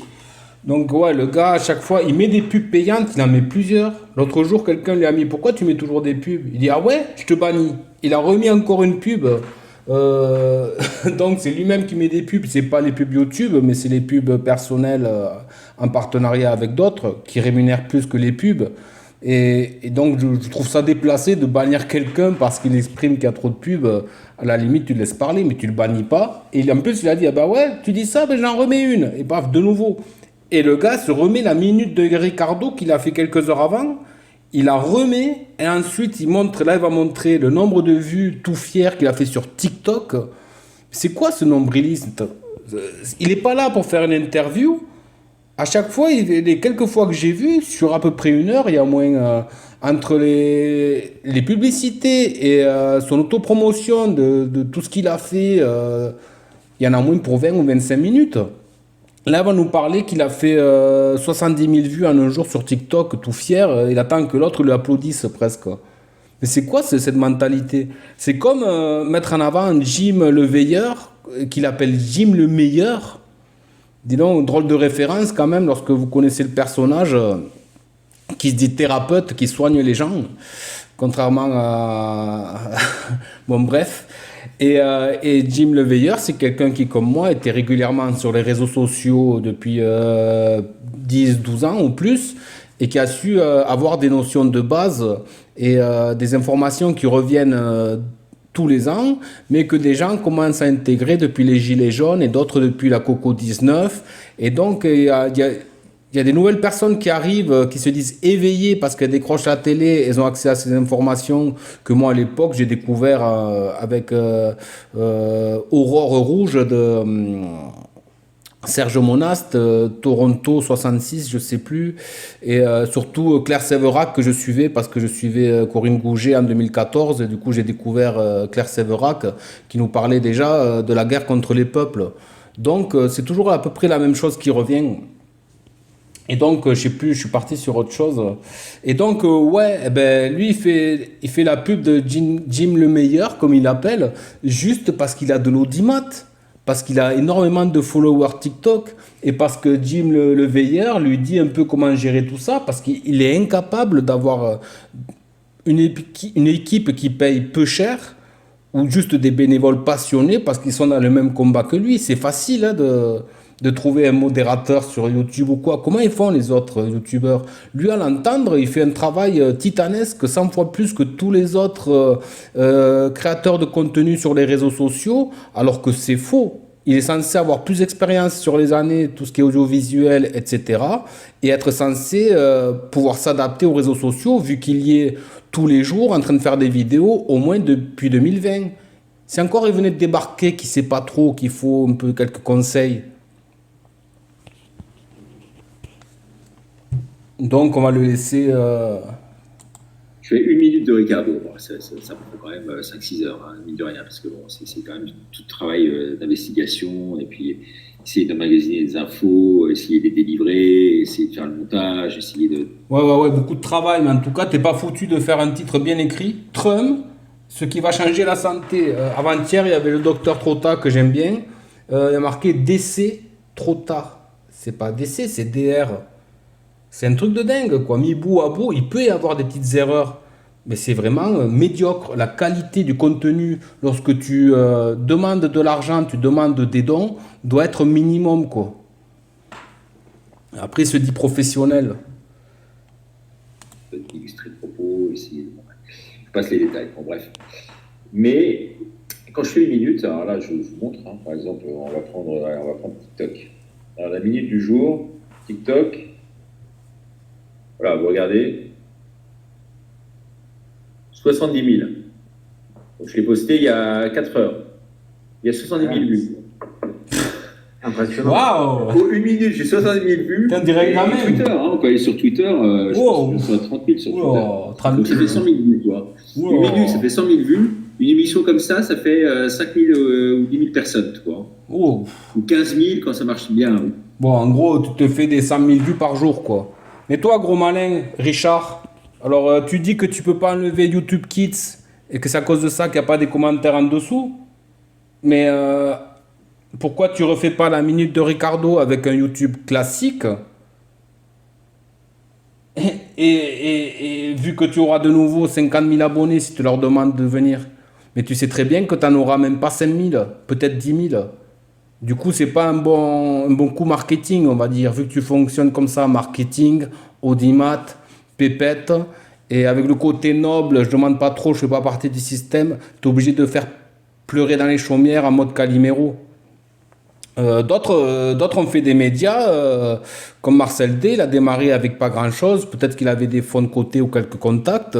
Donc ouais, le gars, à chaque fois, il met des pubs payantes, il en met plusieurs. L'autre jour, quelqu'un lui a mis, pourquoi tu mets toujours des pubs? Il dit, ah ouais, je te bannis. Il a remis encore une pub. Donc c'est lui-même qui met des pubs, c'est pas les pubs YouTube, mais c'est les pubs personnelles en partenariat avec d'autres qui rémunèrent plus que les pubs. Et donc je trouve ça déplacé de bannir quelqu'un parce qu'il exprime qu'il y a trop de pubs. À la limite, tu le laisses parler, mais tu le bannis pas. Et en plus, il a dit, ah bah ouais, tu dis ça, ben j'en remets une. Et paf, de nouveau. Et le gars se remet la minute de Ricardo qu'il a fait quelques heures avant. Il la remet et ensuite il montre, là il va montrer le nombre de vues tout fier qu'il a fait sur TikTok. C'est quoi ce nombriliste? Il n'est pas là pour faire une interview. À chaque fois, les quelques fois que j'ai vu, sur à peu près une heure, il y a moins entre les publicités et son autopromotion de tout ce qu'il a fait, il y en a moins pour 20 ou 25 minutes. Là, il va nous parler qu'il a fait 70 000 vues en un jour sur TikTok, tout fier. Il attend que l'autre lui applaudisse presque. Mais c'est quoi cette mentalité? C'est comme mettre en avant Jim le veilleur, qu'il appelle Jim le meilleur. Dis donc, drôle de référence quand même lorsque vous connaissez le personnage qui se dit thérapeute, qui soigne les gens. Contrairement à... bon, bref. Et Jim le veilleur, c'est quelqu'un qui, comme moi, était régulièrement sur les réseaux sociaux depuis 10-12 ans ou plus, et qui a su avoir des notions de base et des informations qui reviennent tous les ans, mais que des gens commencent à intégrer depuis les Gilets jaunes et d'autres depuis la Coco-19. Et donc, il y a des nouvelles personnes qui arrivent, qui se disent éveillées parce qu'elles décrochent la télé, elles ont accès à ces informations que moi, à l'époque, j'ai découvert avec Aurore Rouge de Serge Monast, Toronto 66, je sais plus, et surtout Claire Sévérac que je suivais parce que je suivais Corinne Gouget en 2014, et du coup j'ai découvert Claire Sévérac qui nous parlait déjà de la guerre contre les peuples. Donc c'est toujours à peu près la même chose qui revient. Et donc, je sais plus, je suis parti sur autre chose. Et donc, ouais, eh ben, lui, il fait la pub de Jim le meilleur, comme il l'appelle, juste parce qu'il a de l'audimat, parce qu'il a énormément de followers TikTok, et parce que Jim le veilleur lui dit un peu comment gérer tout ça, parce qu'il est incapable d'avoir une équipe qui paye peu cher, ou juste des bénévoles passionnés, parce qu'ils sont dans le même combat que lui. C'est facile hein, de trouver un modérateur sur YouTube ou quoi. Comment ils font les autres YouTubeurs? Lui, à l'entendre, il fait un travail titanesque, 100 fois plus que tous les autres créateurs de contenu sur les réseaux sociaux, alors que c'est faux. Il est censé avoir plus d'expérience sur les années, tout ce qui est audiovisuel, etc. Et être censé pouvoir s'adapter aux réseaux sociaux, vu qu'il y est tous les jours en train de faire des vidéos, au moins depuis 2020. Si encore il venait de débarquer, qu'il ne sait pas trop, qu'il faut un peu quelques conseils. Donc, on va le laisser. Je fais une minute de Ricardo. Bon, ça me prend quand même 5-6 heures, hein, mine de rien, parce que bon, c'est quand même tout travail d'investigation, et puis essayer d'emmagasiner des infos, essayer de les délivrer, essayer de faire le montage, essayer de... Ouais, beaucoup de travail, mais en tout cas, t'es pas foutu de faire un titre bien écrit. Trump, ce qui va changer la santé. Avant-hier, il y avait le docteur Trotta que j'aime bien. Il a marqué décès trop tard. C'est pas décès, c'est DR. C'est un truc de dingue, quoi. Mis bout à bout, il peut y avoir des petites erreurs, mais c'est vraiment médiocre. La qualité du contenu, lorsque tu demandes de l'argent, tu demandes des dons, doit être minimum, quoi. Après, il se dit professionnel. Illustrer le propos, essayer... Je passe les détails, bon, bref. Mais quand je fais une minute, alors là, je vous montre, hein, par exemple, on va prendre TikTok. Alors, la minute du jour, TikTok... Voilà, vous regardez, 70 000. Donc, je l'ai posté il y a 4 heures. Il y a 70 000 vues. Impressionnant. Waouh! Pour une minute, j'ai 70 000 vues. T'en dirais Et la même. Twitter, hein, on peut aller sur Twitter, je Wow. pense que ça 30 000 sur Twitter. Wow, 30 Donc ça 000. fait 100 000 vues, quoi. Wow. Une minute, ça fait 100 000 vues. Une émission comme ça fait 5 000 ou 10 000 personnes, quoi. Oh. Ou 15 000 quand ça marche bien. Oui. Bon, en gros, tu te fais des 100 000 vues par jour, quoi. Mais toi, gros malin, Richard, alors tu dis que tu peux pas enlever YouTube Kids et que c'est à cause de ça qu'il n'y a pas des commentaires en dessous. Mais pourquoi tu refais pas la minute de Ricardo avec un YouTube classique et vu que tu auras de nouveau 50 000 abonnés si tu leur demandes de venir. Mais tu sais très bien que tu n'en auras même pas 5 000, peut-être 10 000. Du coup, c'est pas un bon coup marketing, on va dire, vu que tu fonctionnes comme ça, marketing, audimat, pépette, et avec le côté noble, je demande pas trop, je fais pas partie du système, tu es obligé de faire pleurer dans les chaumières en mode Calimero. D'autres ont fait des médias, comme Marcel D, il a démarré avec pas grand chose, peut-être qu'il avait des fonds de côté ou quelques contacts,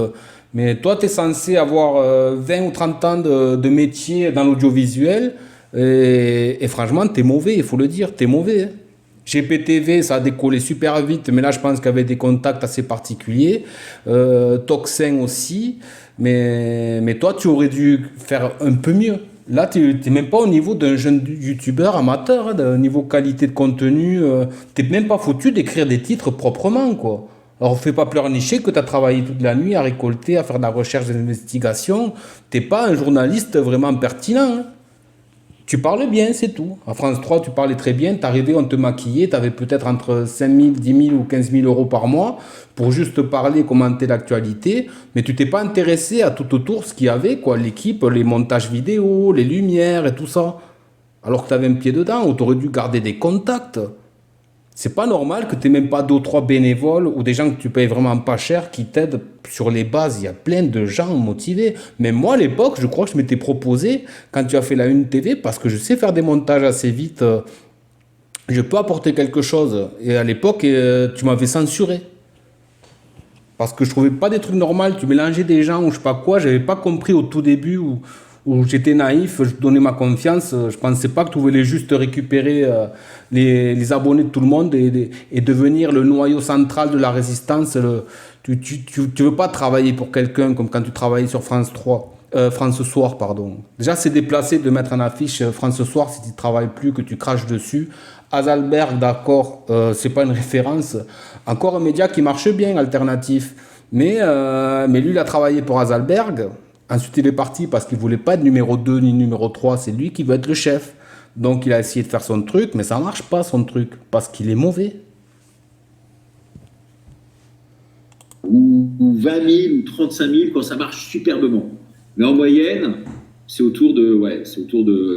mais toi, tu es censé avoir 20 ou 30 ans de métier dans l'audiovisuel. Et franchement, t'es mauvais, il faut le dire, t'es mauvais. Hein. GPTV, ça a décollé super vite, mais là, je pense qu'il y avait des contacts assez particuliers. Toxin aussi. Mais toi, tu aurais dû faire un peu mieux. Là, tu n'es même pas au niveau d'un jeune youtubeur amateur, hein, d'un niveau qualité de contenu. Tu n'es même pas foutu d'écrire des titres proprement, quoi. Alors, fais pas pleurnicher que tu as travaillé toute la nuit à récolter, à faire de la recherche et de l'investigation. Tu n'es pas un journaliste vraiment pertinent. Hein. Tu parles bien, c'est tout. À France 3, tu parlais très bien. T'arrivais, on te maquillait. Tu avais peut-être entre 5 000, 10 000 ou 15 000 euros par mois pour juste parler, commenter l'actualité. Mais tu t'es pas intéressé à tout autour ce qu'il y avait, quoi. L'équipe, les montages vidéo, les lumières et tout ça. Alors que tu avais un pied dedans, ou tu aurais dû garder des contacts. C'est pas normal que tu n'aies même pas 2 ou 3 bénévoles ou des gens que tu payes vraiment pas cher qui t'aident sur les bases. Il y a plein de gens motivés. Mais moi, à l'époque, je crois que je m'étais proposé, quand tu as fait la Une TV, parce que je sais faire des montages assez vite, je peux apporter quelque chose. Et à l'époque, tu m'avais censuré. Parce que je trouvais pas des trucs normaux. Tu mélangeais des gens ou je sais pas quoi. J'avais pas compris au tout début où j'étais naïf, je donnais ma confiance. Je pensais pas que tu voulais juste récupérer les abonnés de tout le monde et devenir le noyau central de la résistance. Tu veux pas travailler pour quelqu'un comme quand tu travaillais sur France 3. France Soir, pardon. Déjà, c'est déplacé de mettre en affiche France Soir si tu ne travailles plus, que tu craches dessus. Azalberg, d'accord, c'est pas une référence. Encore un média qui marche bien, alternatif. Mais lui, il a travaillé pour Azalberg. Ensuite, il est parti parce qu'il ne voulait pas de numéro 2 ni numéro 3. C'est lui qui veut être le chef. Donc, il a essayé de faire son truc, mais ça ne marche pas, son truc, parce qu'il est mauvais. Ou 20 000 ou 35 000 quand ça marche superbement. Mais en moyenne, c'est autour de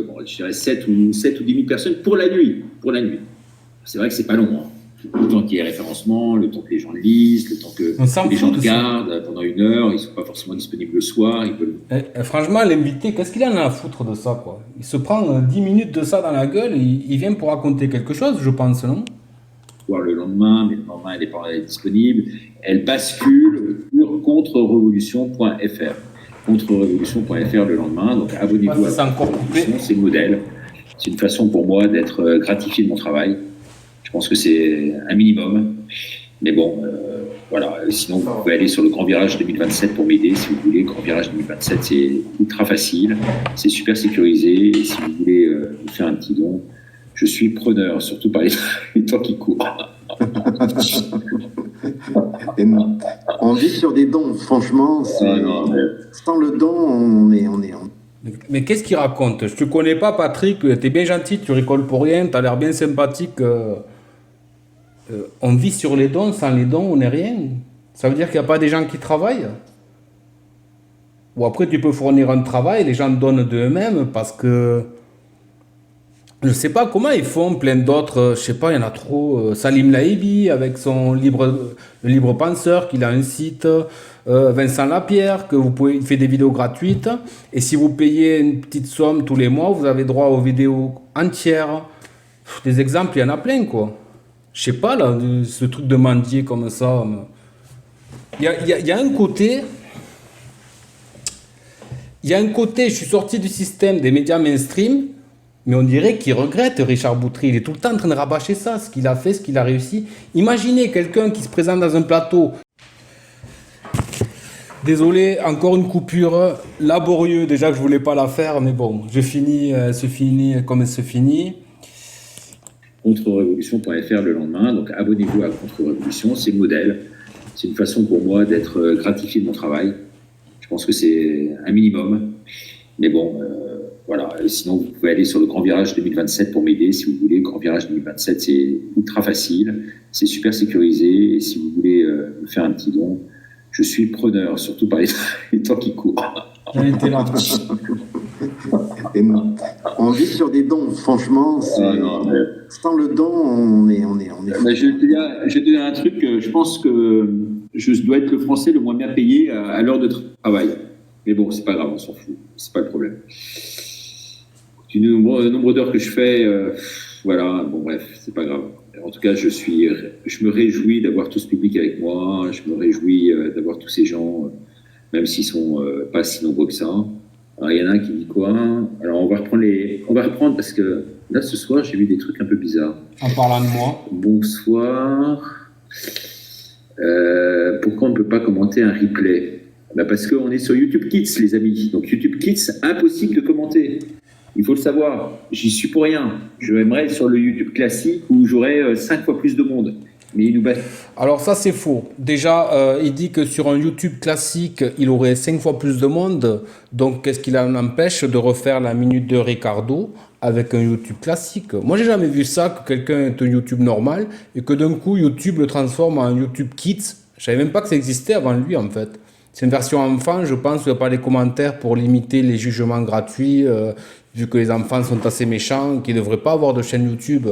bon, je dirais 7 ou 10 000 personnes pour la nuit. C'est vrai que c'est pas long. Hein. Le temps qu'il y ait référencement, le temps que les gens le lisent, le temps que les gens regardent pendant 1 heure, ils ne sont pas forcément disponibles le soir. Ils peuvent... franchement, l'invité, qu'est-ce qu'il en a à foutre de ça, quoi? Il se prend 10 minutes de ça dans la gueule, et il vient pour raconter quelque chose, je pense, non? Voir le lendemain, mais le lendemain, elle n'est pas disponible. Elle bascule sur contre-révolution.fr. Contre-révolution.fr le lendemain, donc abonnez-vous à Contre-Révolution, c'est le modèle. C'est une façon pour moi d'être gratifié de mon travail. Je pense que c'est un minimum. Mais bon, voilà. Sinon, vous pouvez aller sur le Grand Virage 2027 pour m'aider, si vous voulez. Grand Virage 2027, c'est ultra facile. C'est super sécurisé. Et si vous voulez me faire un petit don, je suis preneur, surtout par les temps qui courent. On vit sur des dons, franchement. Sans le don, on est. Mais qu'est-ce qu'il raconte? Je te connais pas, Patrick. T'es bien gentil, tu rigoles pour rien. T'as l'air bien sympathique. On vit sur les dons, sans les dons, on n'est rien. Ça veut dire qu'il n'y a pas des gens qui travaillent? Ou après, tu peux fournir un travail, les gens donnent d'eux-mêmes parce que. Je ne sais pas comment ils font, plein d'autres, je sais pas, il y en a trop. Salim Laïbi avec son le libre penseur, qu'il a un site. Vincent Lapierre, il fait des vidéos gratuites. Et si vous payez une petite somme tous les mois, vous avez droit aux vidéos entières. Des exemples, il y en a plein, quoi. Je sais pas, là, ce truc de mendier comme ça. Il y a un côté. Il y a un côté, je suis sorti du système des médias mainstream. Mais on dirait qu'il regrette, Richard Boutry. Il est tout le temps en train de rabâcher ça, ce qu'il a fait, ce qu'il a réussi. Imaginez quelqu'un qui se présente dans un plateau. Désolé, encore une coupure. Laborieux, déjà que je voulais pas la faire, mais bon, je finis, elle se finit comme elle se finit. Contre-révolution.fr le lendemain. Donc abonnez-vous à Contre-révolution, c'est le modèle. C'est une façon pour moi d'être gratifié de mon travail. Je pense que c'est un minimum. Mais bon, voilà. Et sinon, vous pouvez aller sur le Grand Virage 2027 pour m'aider si vous voulez. Le Grand Virage 2027, c'est ultra facile. C'est super sécurisé. Et si vous voulez me faire un petit don, je suis preneur, surtout par les temps qui courent. Et on vit sur des dons, franchement. Sans le don, on est Je vais te dire un truc. Je pense que je dois être le Français le moins bien payé à l'heure de travail. Mais bon, c'est pas grave, on s'en fout. C'est pas le problème. Du nombre d'heures que je fais, voilà. Bon, bref, c'est pas grave. En tout cas, je me réjouis d'avoir tout ce public avec moi. Je me réjouis d'avoir tous ces gens, même s'ils sont pas si nombreux que ça. Alors, il y en a un qui dit quoi? Alors, on va reprendre parce que là, ce soir, j'ai vu des trucs un peu bizarres. En parlant de moi. Bonsoir. Pourquoi on ne peut pas commenter un replay? Parce qu'on est sur YouTube Kids, les amis. Donc, YouTube Kids, impossible de commenter. Il faut le savoir, j'y suis pour rien. Je aimerais être sur le YouTube classique où j'aurais 5 fois plus de monde. Mais il nous bat. Alors ça c'est faux. Déjà, il dit que sur un YouTube classique, il aurait 5 fois plus de monde. Donc qu'est-ce qui l'en empêche de refaire la minute de Ricardo avec un YouTube classique? Moi j'ai jamais vu ça, que quelqu'un ait un YouTube normal et que d'un coup YouTube le transforme en YouTube Kids. Je savais même pas que ça existait avant lui en fait. C'est une version enfant, je pense, qu'il n'y a pas les commentaires pour limiter les jugements gratuits, vu que les enfants sont assez méchants, qui ne devraient pas avoir de chaîne YouTube.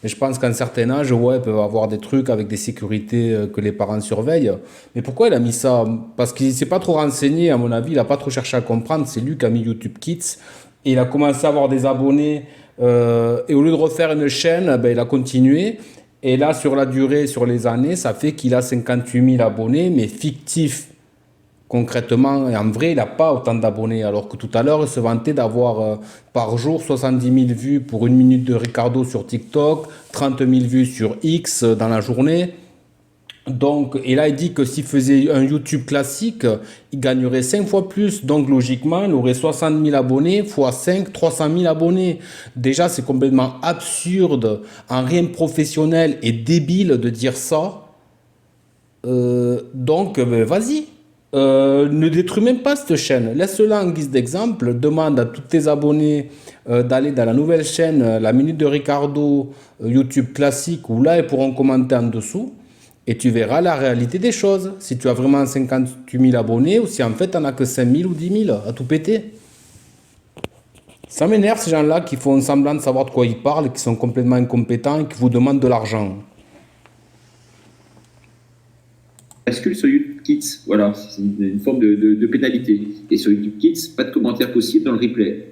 Mais je pense qu'à un certain âge, ouais, ils peuvent avoir des trucs avec des sécurités que les parents surveillent. Mais pourquoi il a mis ça? Parce qu'il ne s'est pas trop renseigné, à mon avis, il n'a pas trop cherché à comprendre. C'est lui qui a mis YouTube Kids. Et il a commencé à avoir des abonnés. Et au lieu de refaire une chaîne, ben, il a continué. Et là, sur la durée, sur les années, ça fait qu'il a 58 000 abonnés, mais fictifs. Concrètement, et en vrai, il n'a pas autant d'abonnés, alors que tout à l'heure, il se vantait d'avoir par jour 70 000 vues pour une minute de Ricardo sur TikTok, 30 000 vues sur X dans la journée. Donc, et là, il dit que s'il faisait un YouTube classique, il gagnerait 5 fois plus. Donc, logiquement, il aurait 60 000 abonnés, x 5, 300 000 abonnés. Déjà, c'est complètement absurde, en rien professionnel et débile de dire ça. Donc, ben, vas-y. Ne détruis même pas cette chaîne. Laisse-la en guise d'exemple. Demande à tous tes abonnés d'aller dans la nouvelle chaîne, la Minute de Ricardo, YouTube classique, où là, ils pourront commenter en dessous. Et tu verras la réalité des choses. Si tu as vraiment 58 000 abonnés ou si en fait, tu n'en as que 5 000 ou 10 000 à tout péter. Ça m'énerve ces gens-là qui font semblant de savoir de quoi ils parlent, qui sont complètement incompétents et qui vous demandent de l'argent. Bascule sur YouTube Kids, voilà, c'est une forme de pénalité. Et sur YouTube Kids, pas de commentaires possibles dans le replay.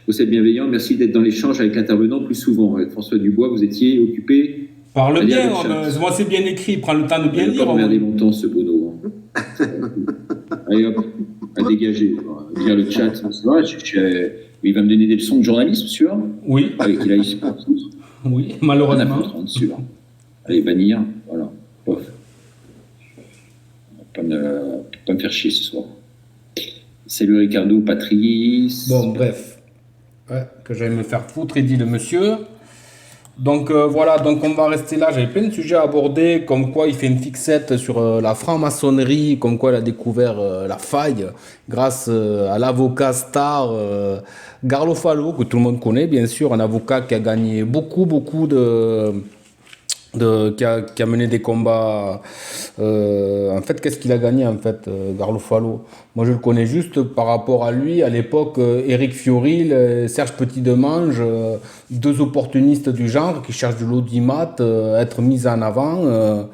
Vous êtes bienveillant, merci d'être dans l'échange avec l'intervenant plus souvent. Avec François Dubois, vous étiez occupé. Parle bien, moi c'est bien écrit, prends le temps de bien lire. Pas emmerder longtemps ce Bono. Allez hop, à dégager. Lire le chat, ça va, il va me donner des leçons de journalisme, sûr. Oui. Avec il a ici pour tout. Oui, malheureusement. Allez, bannir, voilà. Pof. Pas me faire chier ce soir. Salut Ricardo, Patrice. Bon, bref. Ouais, que j'aille me faire foutre, il dit le monsieur. Donc voilà, donc on va rester là. J'avais plein de sujets à aborder, comme quoi il fait une fixette sur la franc-maçonnerie, comme quoi il a découvert la faille grâce à l'avocat star Garofalo, que tout le monde connaît, bien sûr, un avocat qui a gagné beaucoup qui a mené des combats. En fait, qu'est-ce qu'il a gagné en fait, Garofalo? Moi, je le connais juste par rapport à lui. À l'époque, Éric Fioril, Serge Petit-Demange, deux opportunistes du genre qui cherchent de l'audimat, être mis en avant.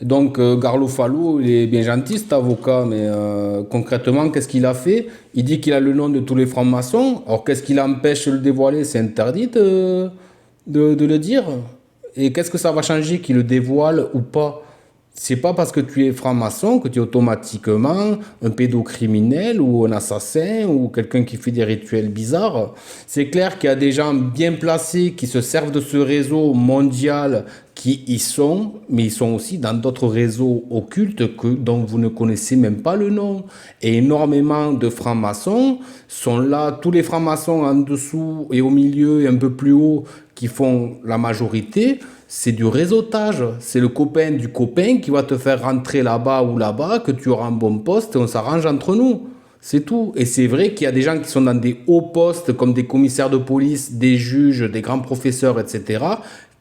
Donc, Garofalo, il est bien gentil cet avocat, mais concrètement, qu'est-ce qu'il a fait? Il dit qu'il a le nom de tous les francs-maçons. Alors, qu'est-ce qui l'empêche de le dévoiler? C'est interdit de le dire. Et qu'est-ce que ça va changer qu'il le dévoile ou pas? C'est pas parce que tu es franc-maçon que tu es automatiquement un pédocriminel ou un assassin ou quelqu'un qui fait des rituels bizarres. C'est clair qu'il y a des gens bien placés qui se servent de ce réseau mondial qui y sont, mais ils sont aussi dans d'autres réseaux occultes dont vous ne connaissez même pas le nom. Et énormément de francs-maçons sont là, tous les francs-maçons en dessous et au milieu et un peu plus haut qui font la majorité. C'est du réseautage. C'est le copain du copain qui va te faire rentrer là-bas ou là-bas, que tu auras un bon poste et on s'arrange entre nous. C'est tout. Et c'est vrai qu'il y a des gens qui sont dans des hauts postes comme des commissaires de police, des juges, des grands professeurs, etc.,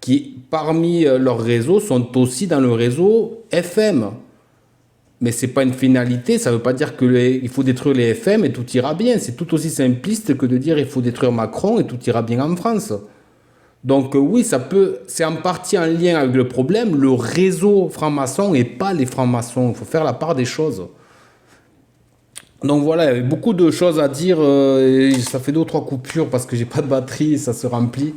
qui, parmi leurs réseaux, sont aussi dans le réseau FM. Mais ce n'est pas une finalité, ça ne veut pas dire qu'il faut détruire les FM et tout ira bien. C'est tout aussi simpliste que de dire qu'il faut détruire Macron et tout ira bien en France. Donc oui, c'est en partie en lien avec le problème, le réseau franc-maçon et pas les francs-maçons. Il faut faire la part des choses. Donc voilà, il y avait beaucoup de choses à dire. Et ça fait 2 ou 3 coupures parce que j'ai pas de batterie, ça se remplit.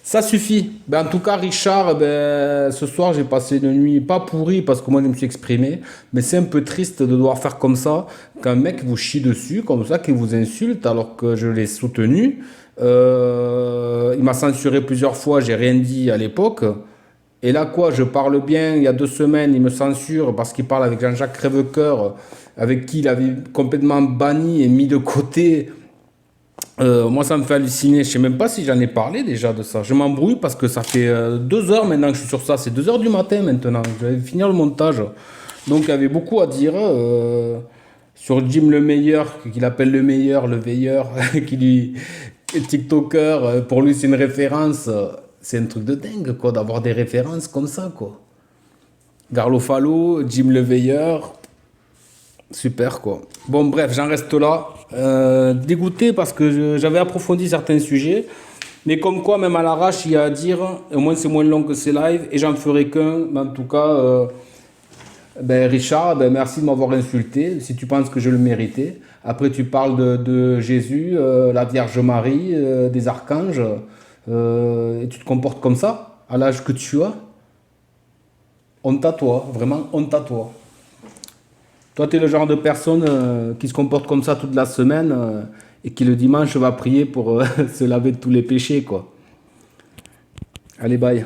Ça suffit. En tout cas, Richard, ce soir, j'ai passé une nuit pas pourrie parce que moi, je me suis exprimé. Mais c'est un peu triste de devoir faire comme ça, qu'un mec vous chie dessus, comme ça, qu'il vous insulte alors que je l'ai soutenu. Il m'a censuré plusieurs fois, j'ai rien dit à l'époque. Et là quoi, je parle bien, il y a 2 semaines, il me censure parce qu'il parle avec Jean-Jacques Crèvecoeur, avec qui il avait complètement banni et mis de côté. Moi ça me fait halluciner, je sais même pas si j'en ai parlé déjà de ça. Je m'embrouille parce que ça fait 2 heures maintenant que je suis sur ça, c'est 2 heures du matin maintenant, je vais finir le montage. Donc il y avait beaucoup à dire. Sur Jim le meilleur, qu'il appelle le meilleur, le veilleur, qui lui TikToker, pour lui c'est une référence, c'est un truc de dingue quoi, d'avoir des références comme ça quoi. Garofalo, Jim le veilleur, super quoi. Bon bref, j'en reste là, dégoûté parce que j'avais approfondi certains sujets, mais comme quoi même à l'arrache il y a à dire, au moins c'est moins long que ces lives et j'en ferai qu'un, mais en tout cas... Richard, merci de m'avoir insulté, si tu penses que je le méritais. Après, tu parles de Jésus, la Vierge Marie, des archanges, et tu te comportes comme ça, à l'âge que tu as. Honte à toi, vraiment honte à toi. Toi, tu es le genre de personne qui se comporte comme ça toute la semaine et qui le dimanche va prier pour se laver de tous les péchés, quoi. Allez, bye.